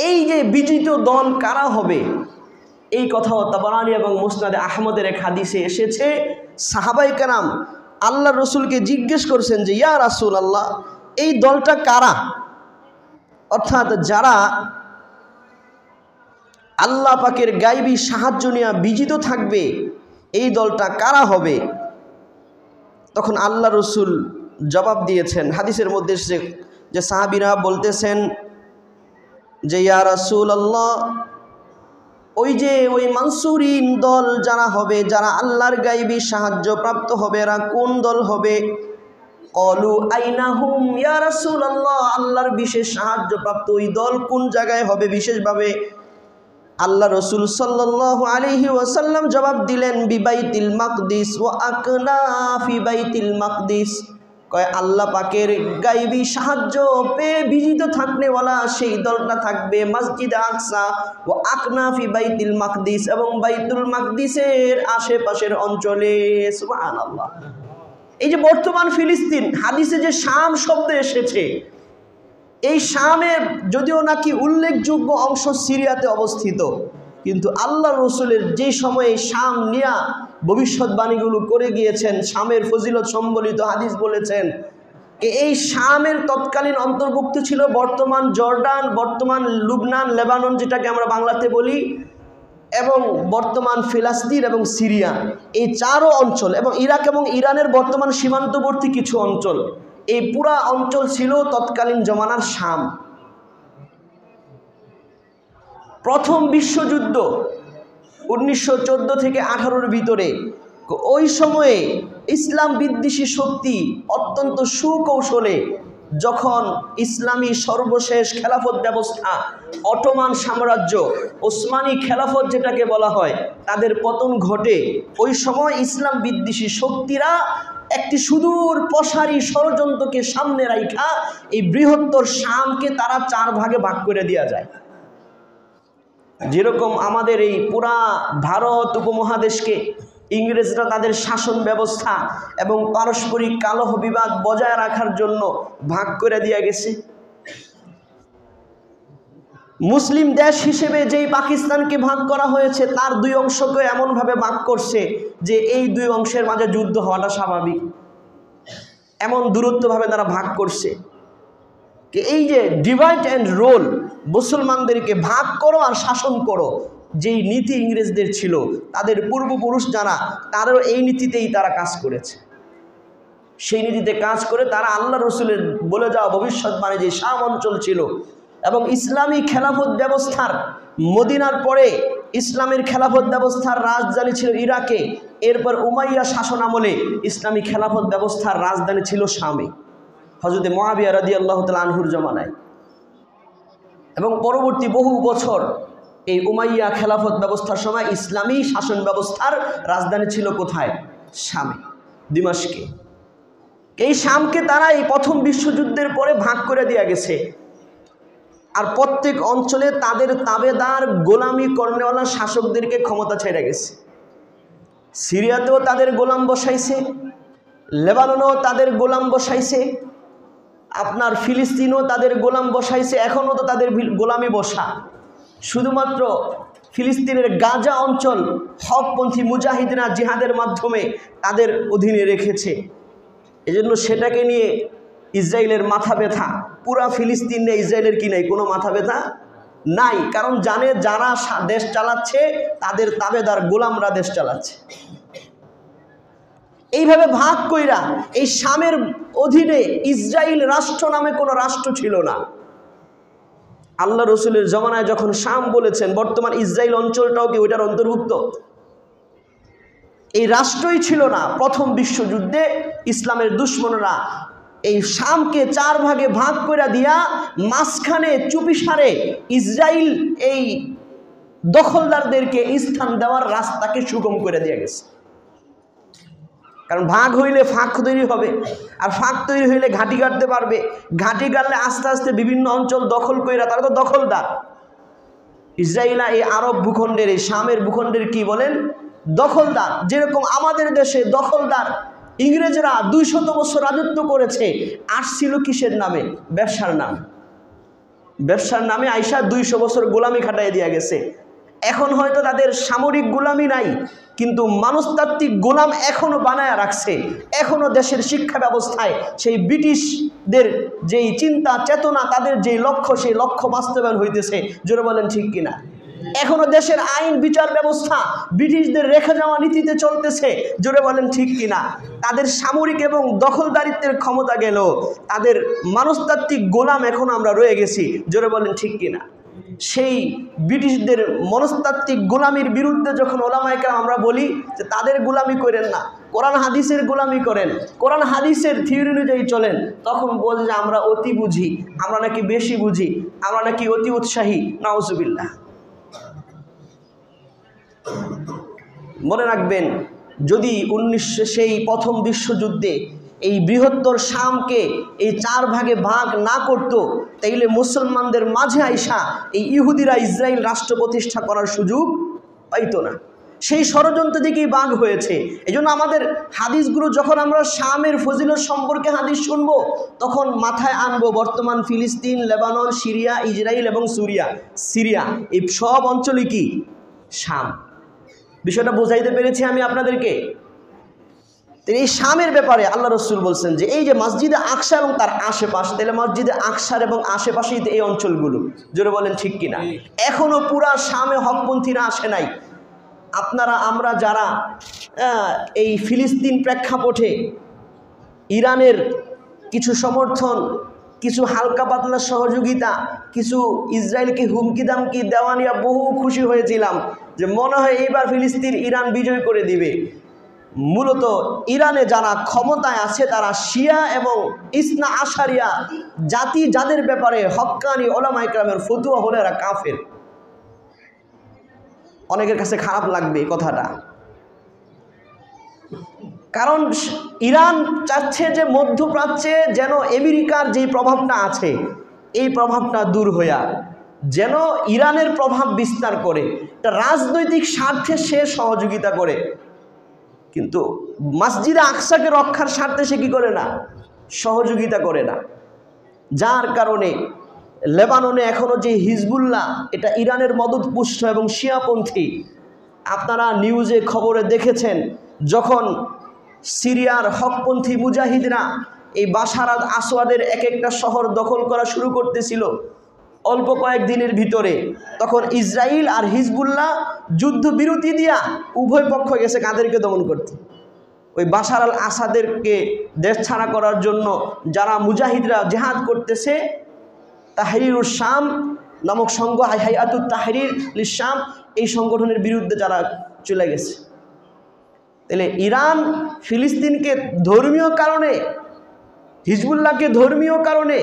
Speaker 1: এই যে বিজিত দল কারা হবে, এই কথাও তাবারানী এবং মুসনাদে আহমদের এক হাদিসে এসেছে। সাহাবায়ে কেরাম আল্লাহ রসুলকে জিজ্ঞেস করছেন যে ইয়া রাসূলুল্লাহ, এই দলটা কারা? অর্থাৎ যারা আল্লাহ পাকের গায়বী সাহায্য নিয়ে বিজিত থাকবে, এই দলটা কারা হবে? তখন আল্লাহ রসুল জবাব দিয়েছেন। হাদিসের মধ্যে এসেছে যে সাহাবীরা বলতেছেন যে ইয়া রাসূলুল্লাহ, ওই মানসুরিন দল যারা হবে, যারা আল্লাহর গায়বী সাহায্য প্রাপ্ত হবে, এরা কোন দল হবে? ক্বালু আইনা হুম ইয়া রাসূলুল্লাহ, আল্লাহর বিশেষ সাহায্য প্রাপ্ত ওই দল কোন জায়গায় হবে বিশেষভাবে? আল্লাহ রসুল সাল্লাল্লাহু আলাইহি ওয়াসাল্লাম জবাব দিলেন বিবাইতিল মাকদিস ওয়া আকনাফি বাইতিল মাকদিস। কয় আল্লাহ পাকের গায়বী সাহায্য পেয়ে বিজিত থাকনেওয়ালা সেই দলটা থাকবে মসজিদে আকসা ও আকনাফি বাইতুল মাকদিস, এবং বাইতুল মাকদিসের আশেপাশের অঞ্চলে। সুবহানাল্লাহ। এই যে বর্তমান ফিলিস্তিন, হাদিসে যে শাম শব্দ এসেছে, এই শামের যদিও নাকি উল্লেখযোগ্য অংশ সিরিয়াতে অবস্থিত, কিন্তু আল্লাহ রসুলের যে সময়ে শাম নিয়া ভবিষ্যৎবাণীগুলো করে গিয়েছেন, শামের ফজিলত সম্বলিত হাদিস বলেছেন, এই শামের তৎকালীন অন্তর্ভুক্ত ছিল বর্তমান জর্ডান, বর্তমান লুবনান, লেবানন যেটাকে আমরা বাংলাতে বলি, এবং বর্তমান ফিলিস্তিন এবং সিরিয়া, এই 4 অঞ্চল, এবং ইরাক এবং ইরানের বর্তমান সীমান্তবর্তী কিছু অঞ্চল, এই পুরা অঞ্চল ছিল তৎকালীন জমানার শাম। প্রথম বিশ্বযুদ্ধ 1914 থেকে 18-র ভিতরে, ওই সময়ে ইসলাম বিদ্বেষী শক্তি অত্যন্ত সুকৌশলে যখন ইসলামী সর্বশেষ খেলাফত ব্যবস্থা, অটোমান সাম্রাজ্য, ওসমানী খেলাফত যেটাকে বলা হয়, তাদের পতন ঘটে, ওই সময় ইসলাম বিদ্বেষী শক্তিরা একটি সুদূর প্রসারী ষড়যন্ত্রকে সামনে রাখা এই বৃহত্তর শামকে তারা 4 ভাগে ভাগ করে দেওয়া যায়। যেরকম আমাদের এই পুরা ভারত উপমহাদেশকে ইংরেজরা তাদের শাসন ব্যবস্থা এবং পারস্পরিক কলহ বিবাদ বজায় রাখার জন্য ভাগ করে দিয়ে গেছে, মুসলিম দেশ হিসেবে যেই পাকিস্তানকে ভাগ করা হয়েছে তার 2 অংশকে এমনভাবে ভাগ করছে যে এই 2 অংশের মাঝে যুদ্ধ হওয়াটা স্বাভাবিক, এমন দূরত্বভাবে তারা ভাগ করছে। এই যে ডিভাইড অ্যান্ড রোল, মুসলমানদেরকে ভাগ করো আর শাসন করো, যেই নীতি ইংরেজদের ছিল, তাদের পূর্বপুরুষ যারা, তারও এই নীতিতেই তারা কাজ করেছে। সেই নীতিতে কাজ করে তারা আল্লাহ রসুলের বলে যাওয়া ভবিষ্যৎবাণী যে শাম অঞ্চল ছিল, এবং ইসলামী খেলাফত ব্যবস্থার মদিনার পরে ইসলামের খেলাফত ব্যবস্থার রাজধানী ছিল ইরাকে, এরপর উমাইয়া শাসন আমলে ইসলামী খেলাফত ব্যবস্থার রাজধানী ছিল শামে, হযরত মুআবিয়া রাদিয়াল্লাহু তাআলা আনহুর জামানায়। এবং পরবর্তী বহু বছর এই উমাইয়া খেলাফত ব্যবস্থার সময় ইসলামী শাসন ব্যবস্থার রাজধানী ছিল কোথায়? শামে, দিমাশকে। এই শামকে তারা এই প্রথম বিশ্বযুদ্ধের পরে ভাগ করে দেয়া গেছে, আর প্রত্যেক অঞ্চলে তাদের তাবেদার গোলামি করনেওয়ালা শাসকদেরকে ক্ষমতা ছেড়ে গেছে। সিরিয়াতেও তাদের গোলাম বসাইছে, লেবাননেও তাদের গোলাম বসাইছে, আপনার ফিলিস্তিনও তাদের গোলাম বসাইছে, এখনও তো তাদের গোলামি বসা। শুধুমাত্র ফিলিস্তিনের গাজা অঞ্চল হকপন্থী মুজাহিদরা জিহাদের মাধ্যমে তাদের অধীনে রেখেছে। এজন্য সেটাকে নিয়ে ইসরায়েলের মাথা ব্যথা। পুরা ফিলিস্তিন নিয়ে ইসরায়েলের কি নাই? কোনো মাথা ব্যথা নাই, কারণ জানে যারা দেশ চালাচ্ছে তাদের তাবেদার গোলামরা দেশ চালাচ্ছে। এইভাবে ভাগ কইরা এই শামের অধীনে ইসরায়েল রাষ্ট্র নামে কোনো রাষ্ট্র ছিল না। আল্লাহ রসুলের জমানায় যখন শাম বলেছেন, বর্তমান ইসরায়েল অঞ্চলটাও কি ওইটার অন্তর্ভুক্ত? এই রাষ্ট্রই ছিল না। প্রথম বিশ্বযুদ্ধে ইসলামের দুশ্মনরা এই শামকে 4 ভাগে ভাগ করে দিয়া মাঝখানে চুপিসারে ইসরায়েল এই দখলদারদেরকে স্থান দেওয়ার রাস্তাকে সুগম করে দিয়ে গেছে। কারণ ভাগ হইলে ফাঁক তৈরি হবে, আর ফাঁক তৈরি হইলে ঘাঁটি গাড়তে পারবে, ঘাঁটি গাড়লে আস্তে আস্তে বিভিন্ন অঞ্চল দখল কইরা তারা তো দখলদার। ইসরায়েলা এই আরব ভূখণ্ডের, এই শামের ভূখণ্ডের কি বলেন, দখলদার। যেরকম আমাদের দেশে দখলদার ইংরেজরা 200 বছর রাজত্ব করেছে, আসছিল কিসের নামে? ব্যবসার নামে। ব্যবসার নামে আইসা 200 বছর গোলামি খাটাই দিয়া গেছে। এখন হয়তো তাদের সামরিক গোলামি নাই, কিন্তু মানুষতাত্ত্বিক গোলাম এখনো বানায় রাখছে। এখনো দেশের শিক্ষা ব্যবস্থায় সেই ব্রিটিশদের যেই চিন্তা চেতনা, তাদের যেই লক্ষ্য, সেই লক্ষ্য বাস্তবায়ন হইতেছে। জোরে বলেন ঠিক কিনা? এখনো দেশের আইন বিচার ব্যবস্থা ব্রিটিশদের রেখে যাওয়া নীতিতে চলতেছে। জোরে বলেন ঠিক কিনা? তাদের সামরিক এবং দখলদারিত্বের ক্ষমতা গেল, তাদের মানুষতাত্ত্বিক গোলাম এখন আমরা রয়ে গেছি। জোরে বলেন ঠিক কিনা? সেই ব্রিটিশদের মনস্তাত্ত্বিক গোলামির বিরুদ্ধে যখন ওলামায়ে কেরাম আমরা বলি যে তাদের গোলামি করেন না, কোরআন হাদিসের গোলামি করেন, কোরআন হাদিসের থিওরি অনুযায়ী চলেন, তখন বলে যে আমরা অতি বুঝি, আমরা নাকি বেশি বুঝি, আমরা নাকি অতি উৎসাহী। নাউজুবিল্লাহ। মনে রাখবেন, যদি 1900 সেই প্রথম বিশ্বযুদ্ধে এই বৃহত্তর শামকে এই 4 ভাগে ভাগ না করত, তাইলে মুসলমানদের মাঝে আইসা এই ইহুদিরা ইসরায়েল রাষ্ট্র প্রতিষ্ঠা করার সুযোগ পাইতো না। সেই ষড়যন্ত্র দিকেই ভাগ হয়েছে। এই জন্য আমাদের হাদিসগুলো যখন আমরা শামের ফজিলত সম্পর্কে হাদিস শুনবো, তখন মাথায় আনবো বর্তমান ফিলিস্তিন, লেবানন, সিরিয়া, ইসরায়েল এবং সিরিয়া, এই সব অঞ্চলই কি শাম। বিষয়টা বোঝাইতে পেরেছি আমি আপনাদেরকে? এই শামের ব্যাপারে আল্লাহ রসুল বলছেন যে এই যে মসজিদে আকসা এবং তার আশেপাশ, তাহলে মসজিদে আকসার এবং আশেপাশেই এই অঞ্চলগুলো। জোরে বলেন ঠিক কিনা? এখনো পুরা শামে হকপন্থীরা আসে নাই। আমরা যারা এই ফিলিস্তিন প্রেক্ষাপটে ইরানের কিছু সমর্থন, কিছু হালকা পাতলা সহযোগিতা, কিছু ইসরায়েলকে হুমকি দামকি দেওয়া নিয়ে বহু খুশি হয়েছিলাম যে মনে হয় এইবার ফিলিস্তিন ইরান বিজয় করে দিবে। মূলত ইরানে যারা ক্ষমতায় আছে তারা শিয়া এবং ইসনা আশারিয়া জাতি, যাদের ব্যাপারে হক্কানি ওলামায়ে কেরামের ফতোয়া হলে এরা কাফের। অনেকের কাছে খারাপ লাগবে কথাটা, কারণ ইরান চাচ্ছে যে মধ্যপ্রাচ্যে যেন আমেরিকার যেই প্রভাবটা আছে, এই প্রভাবটা দূর হইয়া যেন ইরানের প্রভাব বিস্তার করে, এটা রাজনৈতিক স্বার্থে সে সহযোগিতা করে। কিন্তু মসজিদে আকসাকে রক্ষার স্বার্থে সে কি করে না? সহযোগিতা করে না। যার কারণে লেবাননে এখনো যে হিজবুল্লাহ, এটা ইরানের মদতপুষ্ট এবং শিয়াপন্থী। আপনারা নিউজে খবরে দেখেছেন, যখন সিরিয়ার হকপন্থী মুজাহিদরা এই বাশার আল আসাদের এক একটা শহর দখল করা শুরু করতেছিল অল্প কয়েকদিনের ভিতরে, তখন ইসরায়েল আর হিজবুল্লাহ যুদ্ধবিরতি দিয়া উভয় পক্ষ গেছে কাদেরকে দমন করতে? ওই বাশার আল আসাদেরকে দেশ ছাড়া করার জন্য যারা মুজাহিদরা জেহাদ করতেছে, তাহরিরুস শাম নামক সংঘ, হাইয়াতুত তাহরির লিস শাম, এই সংগঠনের বিরুদ্ধে যারা চলে গেছে। তাহলে ইরান ফিলিস্তিনকে ধর্মীয় কারণে, হিজবুল্লাহকে ধর্মীয় কারণে,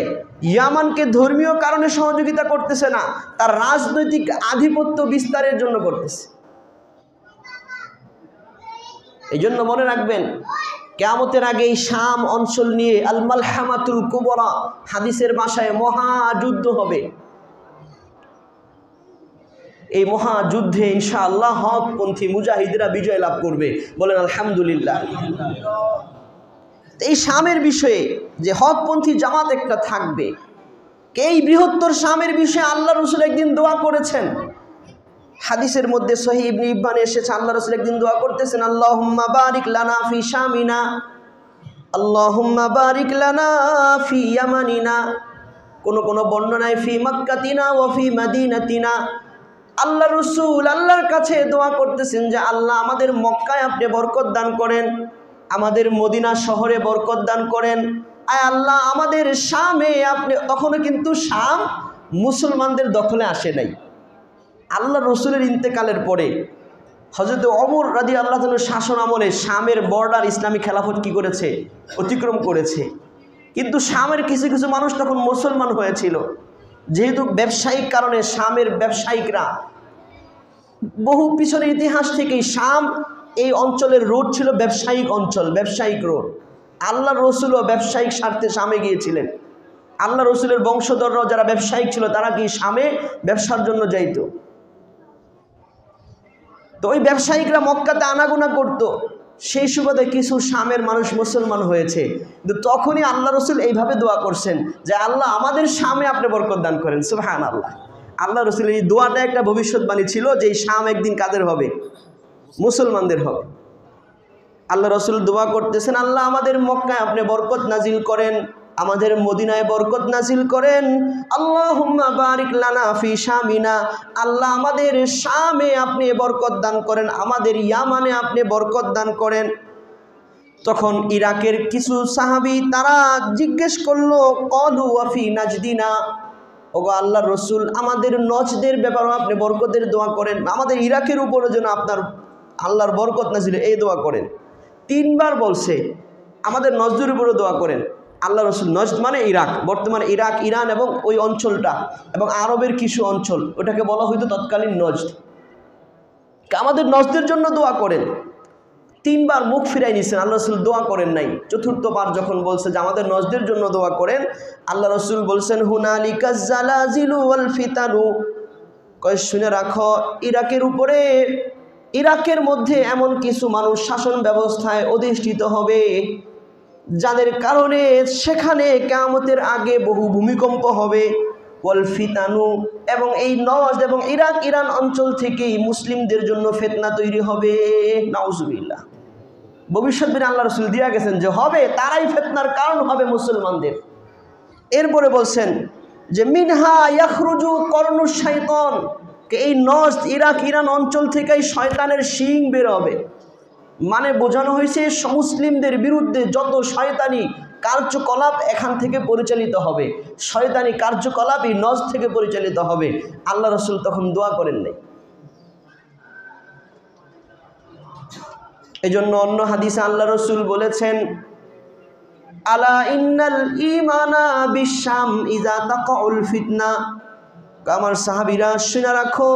Speaker 1: ইয়ামানকে ধর্মীয় কারণে সহযোগিতা করতেছে না, তার রাজনৈতিক আধিপত্য বিস্তারের জন্য করতেছে। এই জন্য মনে রাখবেন, কিয়ামতের আগে এই শাম অঞ্চল নিয়ে আল মালহামাতুল কুবরা, হাদিসের ভাষায় মহাযুদ্ধ হবে। এই মহাযুদ্ধে ইনশাআল্লাহ হকপন্থী মুজাহিদরা বিজয় লাভ করবে। বলেন আলহামদুলিল্লাহ। এই শামের বিষয়ে যে হকপন্থী জামাত একটা থাকবে, এই বৃহত্তর শামের বিষয়ে আল্লাহ রসুল একদিন দোয়া করেছেন। হাদিসের মধ্যে সহিহ ইবনে ইব্বানে এসেছে, আল্লাহ রসুল একদিন দোয়া করতেছেন, আল্লাহুম্মা বারিক লানা ফি শামিনা, আল্লাহুম্মা বারিক লানা ফি ইয়ামানিনা, কোন বর্ণনায় ফি মাক্কাতিনা ওয়া ফি মাদিনাতিনা। আল্লাহ রসুল আল্লাহর কাছে দোয়া করতেছেন যে আল্লাহ আমাদের মক্কায় আপনি বরকত দান করেন, আমাদের মদিনা শহরে বরকত দান করেন, আয় আল্লাহ আমাদের শামে আপনি। তখনও কিন্তু শাম মুসলমানদের দখলে আসে নাই। আল্লাহ রসুলের ইন্তেকালের পরে হযরত ওমর রাদিয়াল্লাহু তাআলার শাসন আমলে শামের বর্ডার ইসলামী খেলাফত কি করেছে? অতিক্রম করেছে। কিন্তু শামের কিছু কিছু মানুষ তখন মুসলমান হয়েছিল, যেহেতু ব্যবসায়িক কারণে শামের ব্যবসায়িকরা বহু পিছনের ইতিহাস থেকেই শাম এই অঞ্চলের রোড ছিল ব্যবসায়িক অঞ্চল, ব্যবসায়িক রোড। আল্লাহ রসুলও ব্যবসায়িক স্বার্থে শামে গিয়েছিলেন। আল্লাহ রসুলের বংশধররাও যারা ব্যবসায়িক ছিল তারা কি শামে ব্যবসার জন্য যাইত। তো ওই ব্যবসায়িকরা মক্কাতে আনাগোনা করত, সেই সুবাদে কিছু শামের মানুষ মুসলমান হয়েছে। কিন্তু তখনই আল্লাহ রসুল এইভাবে দোয়া করছেন যে আল্লাহ আমাদের শামে আপনি বরকত দান করেন। সুবহানাল্লাহ। আল্লাহ রসুলের এই দোয়াটা একটা ভবিষ্যৎবাণী ছিল যে এই শাম একদিন কাদের হবে? মুসলমানদের হবে। আল্লাহ রসুল দোয়া করতেছেন, আল্লাহ আমাদের মক্কায় আপনি বরকত নাজিল করেন, আমাদের মদিনায় বরকত নাজিল করেন। আল্লাহুম্মা বারিক লানা ফি শামিনা, আল্লাহ আমাদের শামে আপনি বরকত দান করেন, আমাদের ইয়ামানে আপনি বরকত দান করেন। তখন ইরাকের কিছু সাহাবী তারা জিজ্ঞেস করলো, ক্বালু ওয়া ফি নাজদিনা, ওগো আল্লাহর রসুল আমাদের নজদের ব্যাপারেও আপনি বরকতের দোয়া করেন, আমাদের ইরাকের উপরে যেন আপনার আল্লাহর বরকত নাজিল এই দোয়া করেন। 3 বার বলছে আমাদের নজদের উপরে দোয়া করেন। আল্লাহ রসুল, নজদ মানে ইরাক, বর্তমানে ইরাক, ইরান এবং ওই অঞ্চলটা এবং আরবের কিছু অঞ্চল, ওটাকে বলা হইতো তৎকালীন নজদ। আমাদের নজদের জন্য দোয়া করেন। 3 বার মুখ ফিরাই নিয়েছেন, আল্লাহ রসুল দোয়া করেন নাই। 4বার যখন বলছে যে আমাদের নজদের জন্য দোয়া করেন, আল্লাহ রসুল বলছেন হুনালিকা জালাজিলু ওয়াল ফিতানু, কয় শুনে রাখো ইরাকের উপরে, ইরাকের মধ্যে এমন কিছু মানুষ শাসন ব্যবস্থায় অধিষ্ঠিত হবে যাদের কারণে সেখানে কিয়ামতের আগে বহু ভূমিকম্প হবে। ওয়াল ফিতানু, এবং এই নজদ এবং ইরাক ইরান অঞ্চল থেকেই মুসলিমদের জন্য ফিতনা তৈরি হবে। নাউজুবিল্লাহ। ভবিষ্যৎবাণী আল্লাহ রসুল দিয়া গেছেন যে হবে, তারাই ফিতনার কারণ হবে মুসলমানদের। এরপরে বলছেন যে মিনহা ইয়াখরুজু কর্নুশ শাইতান, এই নজদ ইরাক ইরান অঞ্চল থেকেই শয়তানের শিং বের হবে। মানে বোঝানো হয়েছে মুসলিমদের বিরুদ্ধে যত শয়তানি কার্যকলাপ এখান থেকে পরিচালিত হবে, শয়তানি কার্যকলাপ এই নজদ থেকে পরিচালিত হবে। আল্লাহ রসুল তখন দোয়া করেন নাই। এই জন্য অন্য হাদিসে আল্লাহ রসুল বলেছেন, আলা ইন্নাল ঈমানা বিশাম ইযা তাকাউল ফিতনা, আমার সাহাবীরা শুনে রাখো,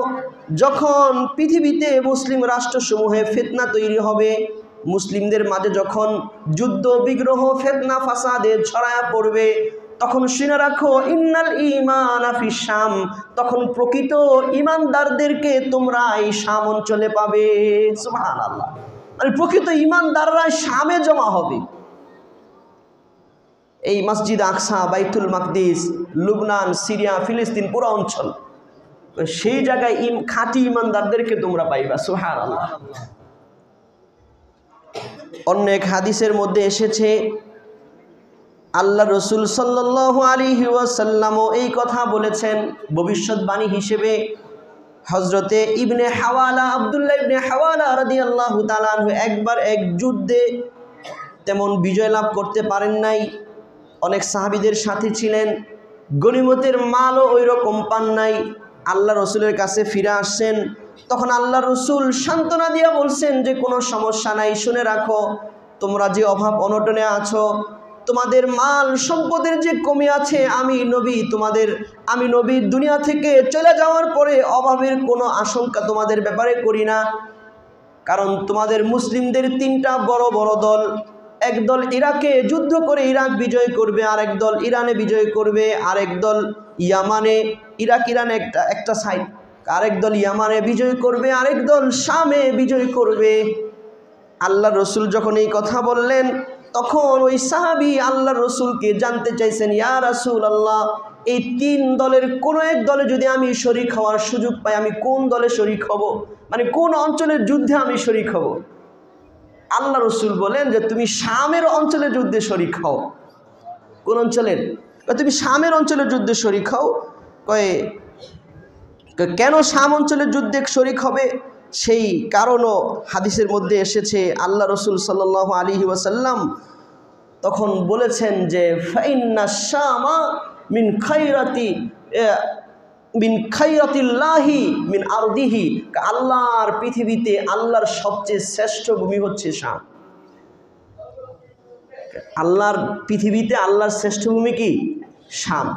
Speaker 1: যখন পৃথিবীতে মুসলিম রাষ্ট্রসমূহে ফিতনা তৈরি হবে, মুসলিমদের মাঝে যখন যুদ্ধ বিগ্রহ ফিতনা ফাসাদে ছড়ায়া পড়বে, তখন শুনে রাখো ইন্নাল ঈমানা ফিশ শাম, তখন প্রকৃত ঈমানদারদেরকে তোমরা এই শাম অঞ্চলে পাবে। সুবহানাল্লাহ। মানে প্রকৃত ঈমানদাররা শামে জমা হবে। এই মসজিদ আকসা, বাইতুল মাকদিস, লুবনান, সিরিয়া, ফিলিস্তিন পুরো অঞ্চল, সেই জায়গায় খাঁটি ঈমানদারদেরকে তোমরা পাইবা। সুবহানাল্লাহ। অন্য এক হাদিসের মধ্যে এসেছে আল্লাহ রসুল সাল্লাল্লাহু আলাইহি ওয়াসাল্লামও এই কথা বলেছেন ভবিষ্যৎবাণী হিসেবে। হযরতে ইবনে হাওয়ালা, আব্দুল্লাহ ইবনে হাওয়ালা রাদিয়াল্লাহু তাআলা আনহু একবার এক যুদ্ধে তেমন বিজয় লাভ করতে পারেন নাই, অনেক সাহাবীদের সাথে ছিলেন, গনিমতের মালও ওই রকম পান নাই। আল্লাহ রসুলের কাছে ফিরে আসছেন, তখন আল্লাহ রসুল সান্ত্বনা দিয়া বলছেন যে কোনো সমস্যা নাই, শুনে রাখো তোমরা যে অভাব অনটনে আছো, তোমাদের মাল সম্পদের যে কমে আছে, আমি নবী দুনিয়া থেকে চলে যাওয়ার পরে অভাবের কোনো আশঙ্কা তোমাদের ব্যাপারে করি না। কারণ তোমাদের মুসলিমদের 3টা বড় বড় দল, এক দল ইরাকে যুদ্ধ করে ইরাক বিজয় করবে, আরেক দল ইরানে বিজয় করবে, আরেক দল ইয়ামানে, ইরাক ইরান একটা সাইড, আরেক দল ইয়ামানে বিজয় করবে, আরেক দল শামে বিজয় করবে। আল্লাহ রসুল যখন এই কথা বললেন, তখন ওই সাহাবী আল্লাহ রসুলকে জানতে চাইছেন, ইয়া রাসূলুল্লাহ, এই 3 দলের কোন এক দলে যদি আমি শরীক হওয়ার সুযোগ পাই, আমি কোন দলে শরীক হব, মানে কোন অঞ্চলের যুদ্ধে আমি শরীক হব? আল্লাহ রসুল বলেন যে তুমি শামের অঞ্চলের যুদ্ধে শরীক হও। কোন অঞ্চলের? তুমি শামের অঞ্চলের যুদ্ধে শরীক হও। কেন শাম অঞ্চলের যুদ্ধে শরীক হবে? সেই কারণও হাদিসের মধ্যে এসেছে। আল্লাহ রসুল সাল্লাল্লাহু আলাইহি ওয়াসাল্লাম তখন বলেছেন যে ফাইন্না শামা মিন খাইরাতিল্লাহি মিন আরদিহি, আল্লাহর পৃথিবীতে আল্লাহর সবচেয়ে শ্রেষ্ঠ ভূমি হচ্ছে শাম। আল্লাহর পৃথিবীতে আল্লাহর শ্রেষ্ঠ ভূমি কি? শাম।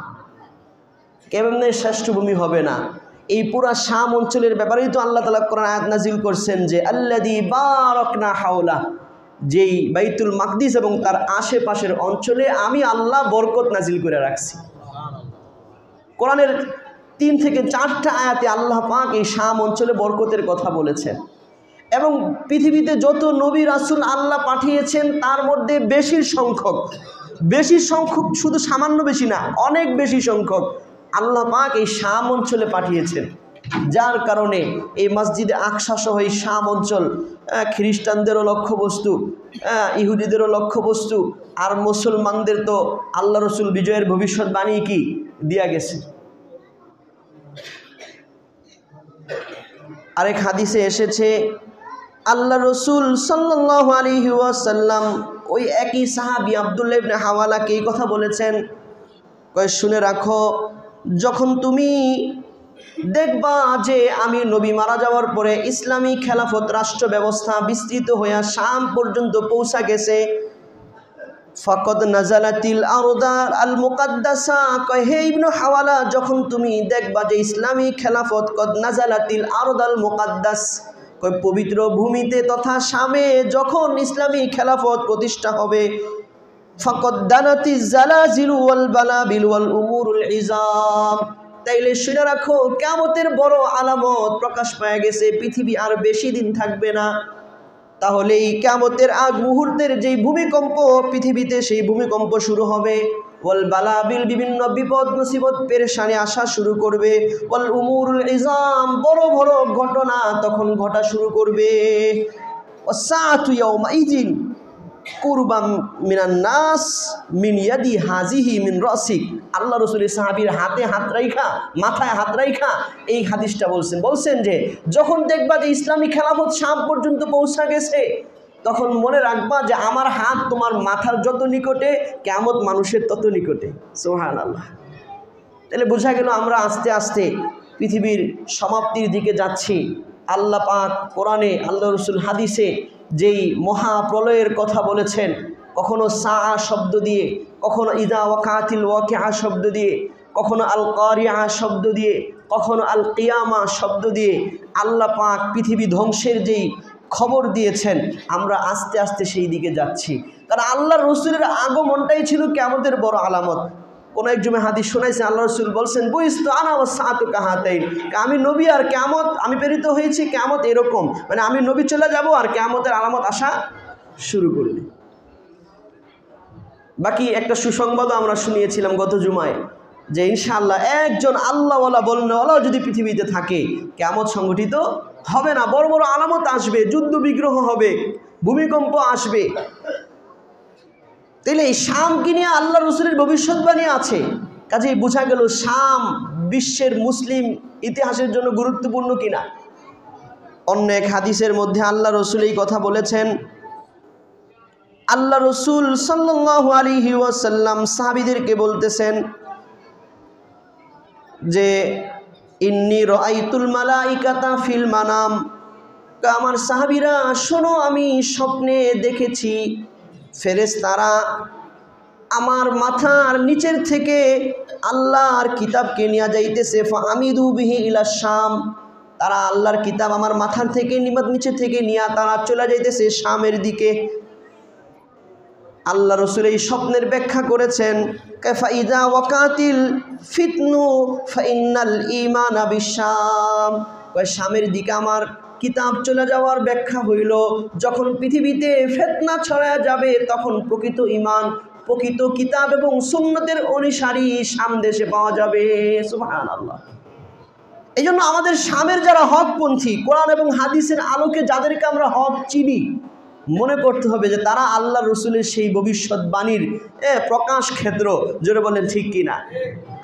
Speaker 1: কেমনে শ্রেষ্ঠ ভূমি হবে না? এই পুরা শাম অঞ্চলের ব্যাপারেই তো আল্লাহ তাআলা কোরআন আয়াত নাজিল করছেন যে আল্লাযী বারাকনা হাওলা, যেই বাইতুল মাকদিস এবং তার আশেপাশের অঞ্চলে আমি আল্লাহ বরকত নাজিল করে রাখছি। কোরআনের 3 থেকে 4টা আয়াতে আল্লাহ পাক এই শাম অঞ্চলে বরকতের কথা বলেছেন। এবং পৃথিবীতে যত নবী রাসূল আল্লাহ পাঠিয়েছেন তার মধ্যে বেশি সংখ্যক শুধু সামান্য বেশি না, অনেক বেশি সংখ্যক আল্লাহ পাক এই শাম অঞ্চলে পাঠিয়েছেন। যার কারণে এই মসজিদে আকসা সহ এই শাম অঞ্চল খ্রিস্টানদেরও লক্ষ্যবস্তু, ইহুদিদেরও লক্ষ্যবস্তু, আর মুসলমানদের তো আল্লাহ রসুল বিজয়ের ভবিষ্যৎবাণী কি দিয়া গেছে। আরেক হাদিসে এসেছে আল্লাহ রসুল সাল্লাল্লাহু আলাইহি ওয়াসাল্লাম ওই একই সাহাবী আব্দুল্লাহ ইবনে হাওয়ালাকে এই কথা বলেছেন, কয় শুনে রাখো, যখন তুমি দেখবা যে আমি নবী মারা যাওয়ার পরে ইসলামী খেলাফত রাষ্ট্র ব্যবস্থা বিস্তৃত হইয়া শাম পর্যন্ত পৌঁছা গেছে, ফাকাদ নাজালাতিল আরদার আল মুকাদ্দাসা, কয় হে ইবনে হাওয়ালা, যখন তুমি দেখবা যে ইসলামী খেলাফত কদ নাজালাতিল আরদাল মুকাদ্দাস, কয় পবিত্র ভূমিতে তথা শামে যখন ইসলামী খেলাফত প্রতিষ্ঠা হবে, ফাকাদ দানাতিজ জালাজিলু ওয়াল বালাবিল ওয়াল উমুরুল ইজাম, তাইলে শুনে রাখো কিয়ামতের বড় আলামত প্রকাশ পায় গেছে, পৃথিবী আর বেশি দিন থাকবে না। তাহলে এই কিয়ামতের আগ মুহূর্তের যেই ভূমিকম্প পৃথিবীতে, সেই ভূমিকম্প শুরু হবে, ওয়াল বালাবিল বিভিন্ন বিপদ মুসিবত পেরেশানি আসা শুরু করবে, ওয়াল উমুরুল ইজাম বড় বড় ঘটনা তখন ঘটা শুরু করবে, ওয়াসাআতু ইয়াউমাইযিন কুরবাম মিনান নাস মিন ইয়াদি হাজিহি মিন রাসিক, আল্লাহ রাসূলের সাহাবীর হাতে হাত রাইখা মাথায় হাত রাইখা এই হাদিসটা বলছেন যে যখন দেখবা যে ইসলামী খেলাফত শাম পর্যন্ত পৌঁছা গেছে, তখন মনে রাখবা যে আমার হাত তোমার মাথার যত নিকটে, কিয়ামত মানুষের তত নিকটে। সুবহানাল্লাহ। তাহলে বোঝা গেল আমরা আস্তে আস্তে পৃথিবীর সমাপ্তির দিকে যাচ্ছি। আল্লাহ পাক কোরআনে, আল্লাহ রাসূল হাদিসে যেই মহাপ্রলয়ের কথা বলেছেন, কখনো সাআ শব্দ দিয়ে, কখনো ইদা ওয়াকাতিল ওয়াকিআ শব্দ দিয়ে, কখনো আল কারিআ শব্দ দিয়ে, কখনো আল কিয়ামা শব্দ দিয়ে আল্লাহ পাক পৃথিবী ধ্বংসের যেই খবর দিয়েছেন, আমরা আস্তে আস্তে সেই দিকে যাচ্ছি। কারণ আল্লাহ রসুলের আগমনটাই ছিল কিয়ামতের বড় আলামত। কোন এক জুমে হাদিস শোনাইছে, আল্লাহ রসুল বলছেন বুইস্তু আনা ওয়াস সাআতু কাহাতাইন, আমি নবী আর কিয়ামত, আমি প্রেরিত হয়েছি কিয়ামত এরকম, মানে আমি নবী চলে যাব আর কিয়ামতের আলামত আসা শুরু করবে। বাকি একটা সুসংবাদও আমরা শুনিয়েছিলাম গত জুমায় যে ইনশাআল্লাহ একজন আল্লাহওয়ালা বলনেওয়ালাও যদি পৃথিবীতে থাকে, কিয়ামত সংগঠিত হবে না, বড় বড় আলামত আসবে, যুদ্ধ বিগ্রহ হবে, ভূমিকম্প আসবে। তাইলে এই শামকে নিয়ে আল্লাহ রসুলের ভবিষ্যৎবাণী আছে, কাজেই বোঝা গেল শাম বিশ্বের মুসলিম ইতিহাসের জন্য গুরুত্বপূর্ণ কিনা। অন্য এক হাদিসের মধ্যে আল্লাহ রসুল এই কথা বলেছেন, আল্লাহ রসুল সাল্লাল্লাহু আলাইহি ওয়াসাল্লাম সাহাবীদেরকে বলতেছেন যে ইন্নী রাআইতুল মালাইকাতা ফিল মানাম, আমার সাহাবীরা শোনো, আমি স্বপ্নে দেখেছি ফেরেশতারা আমার মাথার নিচের থেকে আল্লাহর কিতাবকে নিয়ে যাইতেছে, ফাআমিদু বিহি ইলা শাম, তারা আল্লাহর কিতাব আমার মাথার থেকে নিচে থেকে নিয়ে তারা চলে যাইতেছে শামের দিকে। আল্লাহ রসুল এই স্বপ্নের ব্যাখ্যা করেছেন, ফাইদা ওয়াকাতিল ফিতনু ফাইন্নাল ঈমানা বিশাম, শামের দিকে আমার কিতাব চলে যাওয়ার ব্যাখ্যা হইল যখন পৃথিবীতে ফিতনা ছড়ায় যাবে তখন প্রকৃত ঈমান, প্রকৃত কিতাব এবং সুন্নতের অনুসারী শাম দেশে পাওয়া যাবে। সুবহানাল্লাহ। এই জন্য আমাদের শামের যারা হকপন্থী, কোরআন এবং হাদিসের আলোকে যাদেরকে আমরা হক চিনি, মনে করতে হবে যে তারা আল্লাহ রসুলের সেই ভবিষ্যৎবাণীর প্রকাশ ক্ষেত্র। জোরে বলেন ঠিক কিনা?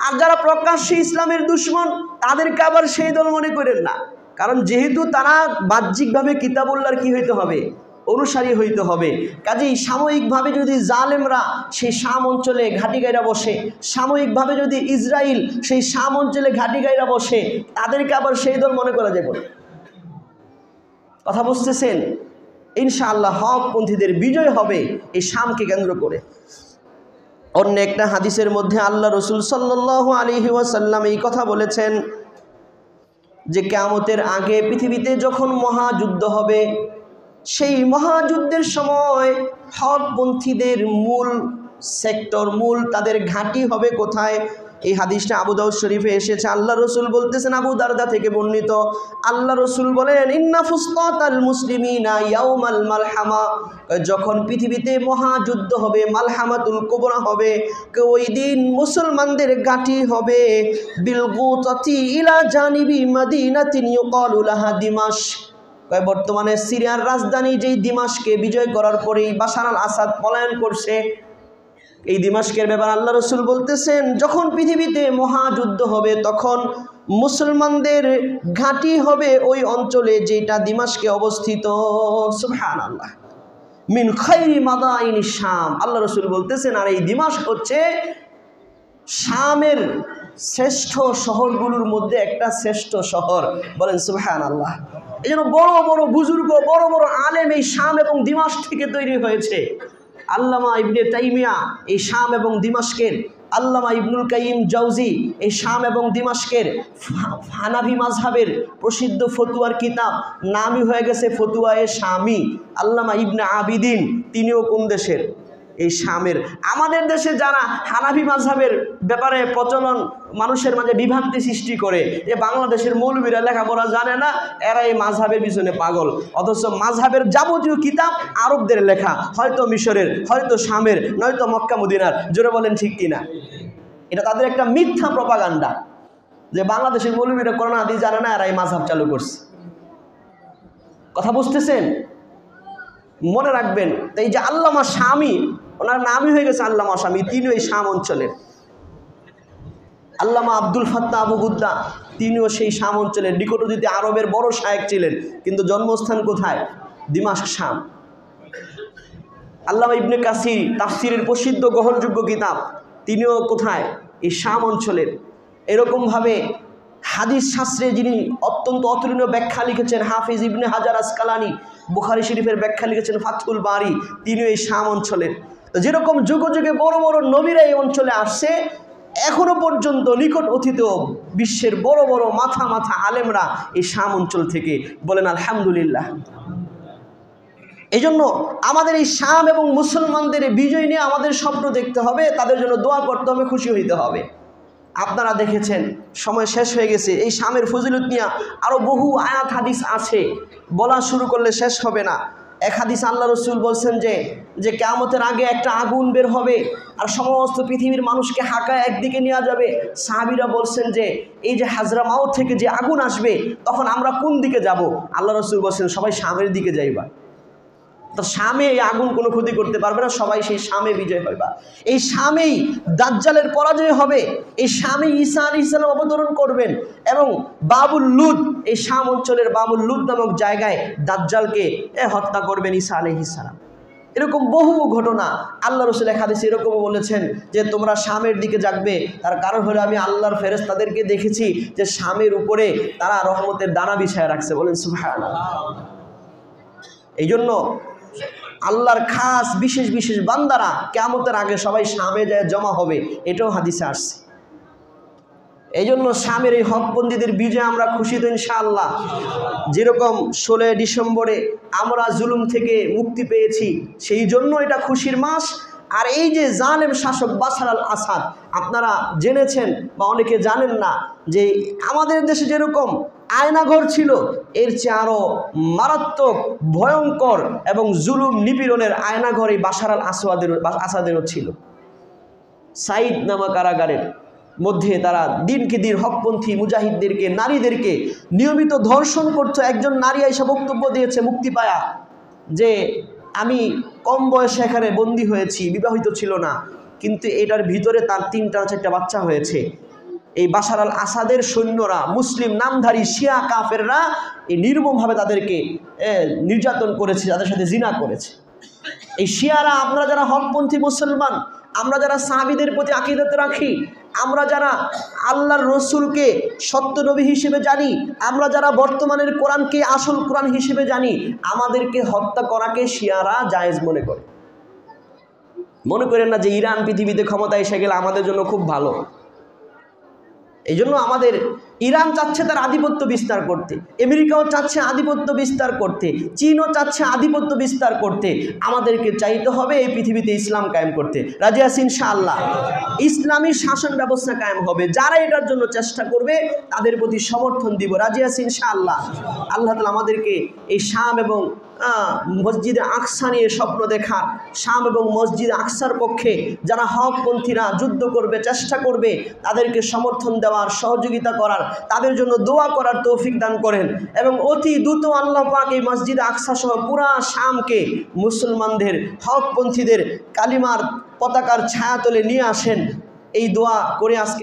Speaker 1: আর যারা প্রকাশ্যে ইসলামের দুশমন, তাদেরকে আবার সেই দল মনে করেন না, কারণ যেহেতু তারা বাহ্যিকভাবে কিতাবুল্লাহর কি হইতে হবে, অনুসারী হইতে হবে। কাজেই সাময়িকভাবে যদি জালেমরা সেই শাম অঞ্চলে ঘাঁটি গাইরা বসে, সাময়িকভাবে যদি ইসরায়েল সেই শাম অঞ্চলে ঘাঁটি গাইরা বসে, তাদেরকে আবার সেই দল মনে করা যাবে। কথা বুঝতেছেন? ইনশাআল্লাহ হকপন্থীদের বিজয় হবে এই শামকে কেন্দ্র করে। অন্য একটা হাদিসের মধ্যে আল্লাহ রসুল সাল্লাল্লাহু আলাইহি ওয়াসাল্লাম এই কথা বলেছেন, যে কিয়ামতের আগে পৃথিবীতে যখন মহাযুদ্ধ হবে, সেই মহাযুদ্ধের সময় হকপন্থীদের মূল সেক্টর, মূল তাদের ঘাঁটি হবে কোথায়? এই হাদিসটা আবু দাউদ শরীফে এসেছে। আল্লাহ রসুল বলতেছেন, আবু দারদা থেকে বর্ণিত, আল্লাহ রসুল বলেন, ইন্না ফুসতাতাল মুসলিমিনা ইয়াউমাল মালহামা, যখন পৃথিবীতে মহাযুদ্ধ হবে, মালহামাতুল কুবরা হবে, ওই দিন মুসলমানদের ঘাঁটি হবে বিলগুতাতি ইলা জানিবি মাদিনাতিন ইউকালু লাহা দিমাশক। বর্তমানে সিরিয়ার রাজধানী যেই দিমাশকে বিজয় করার পরেই বাশার আল আসাদ পলায়ন করছে, এই দিমাশকের ব্যাপারে আল্লাহ রসুল বলতেছেন, যখন পৃথিবীতে মহাযুদ্ধ হবে তখন মুসলমানদের ঘাঁটি হবে ওই অঞ্চলে যেটা দিমাশকে অবস্থিত। সুবহানাল্লাহ। মিন খাইরি মাদাইনিশ শাম, আল্লাহ রসুল বলতেছেন, আর এই দিমাশক হচ্ছে শামের শ্রেষ্ঠ শহরগুলোর মধ্যে একটা শ্রেষ্ঠ শহর। বলেন সুবহানাল্লাহ। এই জন্য বড় বড় বুজুর্গ, বড় বড় আলেম এই শাম এবং দিমাশক থেকে তৈরি হয়েছে। আল্লামা ইবনে তাইমিয়া এই শাম এবং দিমাশকের, আল্লামা ইবনুল কাইয়িম জাওজি এই শাম এবং দিমাশকের হানাফি মাযহাবের প্রসিদ্ধ ফতুয়ার কিতাব, নামই হয়ে গেছে ফতুয়ায়ে শামি। আল্লামা ইবনে আবিদিন তিনিও কোন দেশের? এই শামের। আমাদের দেশে যারা হানাফি মাযহাবের ব্যাপারে প্রচলন, মানুষের মাঝে বিভ্রান্তি সৃষ্টি করে, যে বাংলাদেশের মৌলবীরা লেখাপড়া জানে না, এরা এই মাযহাবের পিছনে পাগল, অথচ মাযহাবের যাবতীয় কিতাব আরবদের লেখা, হয়তো মিশরের, হয়তো শামের, নয়তো মক্কা মদিনার। জোরে বলেন ঠিক কিনা? এটা তাদের একটা মিথ্যা প্রপাগান্ডা যে বাংলাদেশের মৌলবীরা কোরআন হাদিস জানে না, এরা এই মাযহাব চালু করছে। কথা বুঝতেছেন? মনে রাখবেন। এই যে আল্লামা শামি, ওনার নামই হয়ে গেছে আল্লামা শামি, তিনিও এই শাম অঞ্চলের। আল্লামা আব্দুল ফাত্তাহ আবু গুদ্দা তিনিও সেই শাম অঞ্চলের নিকটবর্তী আরবের বড় শায়েখ ছিলেন, কিন্তু জন্মস্থান কোথায়? দিমাশক, শাম। আল্লামা ইবনে কাসির তাফসিরের প্রসিদ্ধ গ্রহণযোগ্য কিতাব, তিনিও কোথায়? এই শাম অঞ্চলের। এরকমভাবে হাদিস শাস্ত্রে যিনি অত্যন্ত অতুলনীয় ব্যাখ্যা লিখেছেন, হাফিজ ইবনে হাজার আসকালানি বুখারী শরীফের ব্যাখ্যা লিখেছেন ফাতহুল বারি, তিনিও এই শাম অঞ্চলের। যেরকম যুগে যুগে বড় বড় নবীরা এই অঞ্চলে আসছে, এখনো পর্যন্ত নিকট অতীত বিশ্বের বড় বড় মাথা মাথা আলেমরা এই শাম অঞ্চল থেকে। বলেন আলহামদুলিল্লাহ। এই জন্য আমাদের এই শাম এবং মুসলমানদের বিজয় নিয়ে আমাদের স্বপ্ন দেখতে হবে, তাদের জন্য দোয়া করতে হবে, খুশি হইতে হবে। আপনারা দেখেছেন, সময় শেষ হয়ে গেছে। এই শামের ফজিলত নিয়ে আরও বহু আয়াত হাদিস আছে, বলা শুরু করলে শেষ হবে না। এক হাদিস আল্লাহ রসুল বলছেন যে কিয়ামতের আগে একটা আগুন বের হবে আর সমস্ত পৃথিবীর মানুষকে হাঁকায় একদিকে নেওয়া যাবে। সাহাবীরা বলছেন যে এই যে হাজরা মাউত থেকে যে আগুন আসবে, তখন আমরা কোন দিকে যাব? আল্লাহ রসুল বলছেন, সবাই শামের দিকে যাইবা। তো শামে এই আগুন কোনো ক্ষতি করতে পারবে না, সবাই সেই শামে বিজয় হইবা। এই শামেই দাজ্জালের পরাজয় হবে, এই শামে ঈসা আলাইহিস সালাম অবতরণ করবেন এবং বাবুল লুদ, এই শাম অঞ্চলের বাবুল লুদ নামক জায়গায় দাজ্জালকে হত্যা করবেন ঈসা আলাইহিস সালাম। এরকম বহু ঘটনা আল্লাহ রসুল এক হাদিসে এরকমও বলেছেন যে তোমরা শামের দিকে যাবে, তার কারণ হলো আমি আল্লাহর ফেরেশতাদেরকে দেখেছি যে শামের উপরে তারা রহমতের দানা বিছায় রাখছে। বলেন সুবহানাল্লাহ। এই জন্য আল্লাহর খাস বিশেষ বিশেষ বান্দারা কিয়ামতের আগে সবাই শামে যায় জমা হবে, এটাও হাদিসে আসছে। এই জন্য শামের এই হকবন্দীদের বিজয় আমরা খুশি তো ইনশাআল্লাহ। যেরকম 16 ডিসেম্বরে আমরা জুলুম থেকে মুক্তি পেয়েছি, সেই জন্য এটা খুশির মাস। আর এই যে জালেম শাসক বাশার আল আসাদ, আপনারা জেনেছেন বা অনেকে জানেন না যে আমাদের দেশে যেরকম আয়নাঘর ছিল, এর চেয়ে আরও মারাত্মক, ভয়ঙ্কর এবং জুলুম নিপীড়নের আয়নাঘর এই বাশার আল আসাদেরও ছিল। সাইদ নামক কারাগারের মধ্যে তারা দিনকে দিন হকপন্থী মুজাহিদদেরকে, নারীদেরকে নিয়মিত ধর্ষণ করছে। একজন নারী আইসা বক্তব্য দিয়েছে মুক্তি পায়া যে আমি কম বয়সে এখানে বন্দী হয়েছি, বিবাহিত ছিল না, কিন্তু এটার ভিতরে তার 3-4টা বাচ্চা হয়েছে। এই বাশার আল আসাদের সৈন্যরা, মুসলিম নামধারী শিয়া কাফেররা এই নির্মমভাবে তাদেরকে নির্যাতন করেছে, তাদের সাথে জিনা করেছে। এই শিয়ারা, আমরা যারা হকপন্থী মুসলমান, আমরা যারা সাহাবীদের প্রতি আকীদত রাখি, আমরা যারা আল্লাহর রসুলকে সত্য নবী হিসেবে জানি, আমরা যারা বর্তমানের কোরআনকে আসল কোরআন হিসেবে জানি, আমাদেরকে হত্যা করাকে শিয়ারা জায়েজ মনে করে। মনে করেন না যে ইরান পৃথিবীতে ক্ষমতা এসে গেলে আমাদের জন্য খুব ভালো। এই জন্য আমাদের ইরান চাচ্ছে তার আধিপত্য বিস্তার করতে, আমেরিকাও চাচ্ছে আধিপত্য বিস্তার করতে, চীনও চাচ্ছে আধিপত্য বিস্তার করতে। আমাদেরকে চাইতে হবে এই পৃথিবীতে ইসলাম কায়েম করতে। রাজি আছি ইনশাআল্লাহ? ইসলামী শাসন ব্যবস্থা কায়েম হবে। যারা এটার জন্য চেষ্টা করবে তাদের প্রতি সমর্থন দিব। রাজি আছি ইনশাআল্লাহ? আল্লাহ তাআলা আমাদেরকে এই শাম এবং মসজিদে আকসা নিয়ে স্বপ্ন দেখার, শাম এবং মসজিদে আকসার পক্ষে যারা হকপন্থীরা যুদ্ধ করবে, চেষ্টা করবে, তাদেরকে সমর্থন দেওয়ার, সহযোগিতা করার, তাদের জন্য দোয়া করার তৌফিক দান করেন। এবং অতি দ্রুত আল্লাহ পাক এই মসজিদে আকসা সহ পুরা শামকে মুসলমানদের, হকপন্থীদের কালিমার পতাকার ছায়াতলে নিয়ে আসেন। এই দোয়া করে আজকে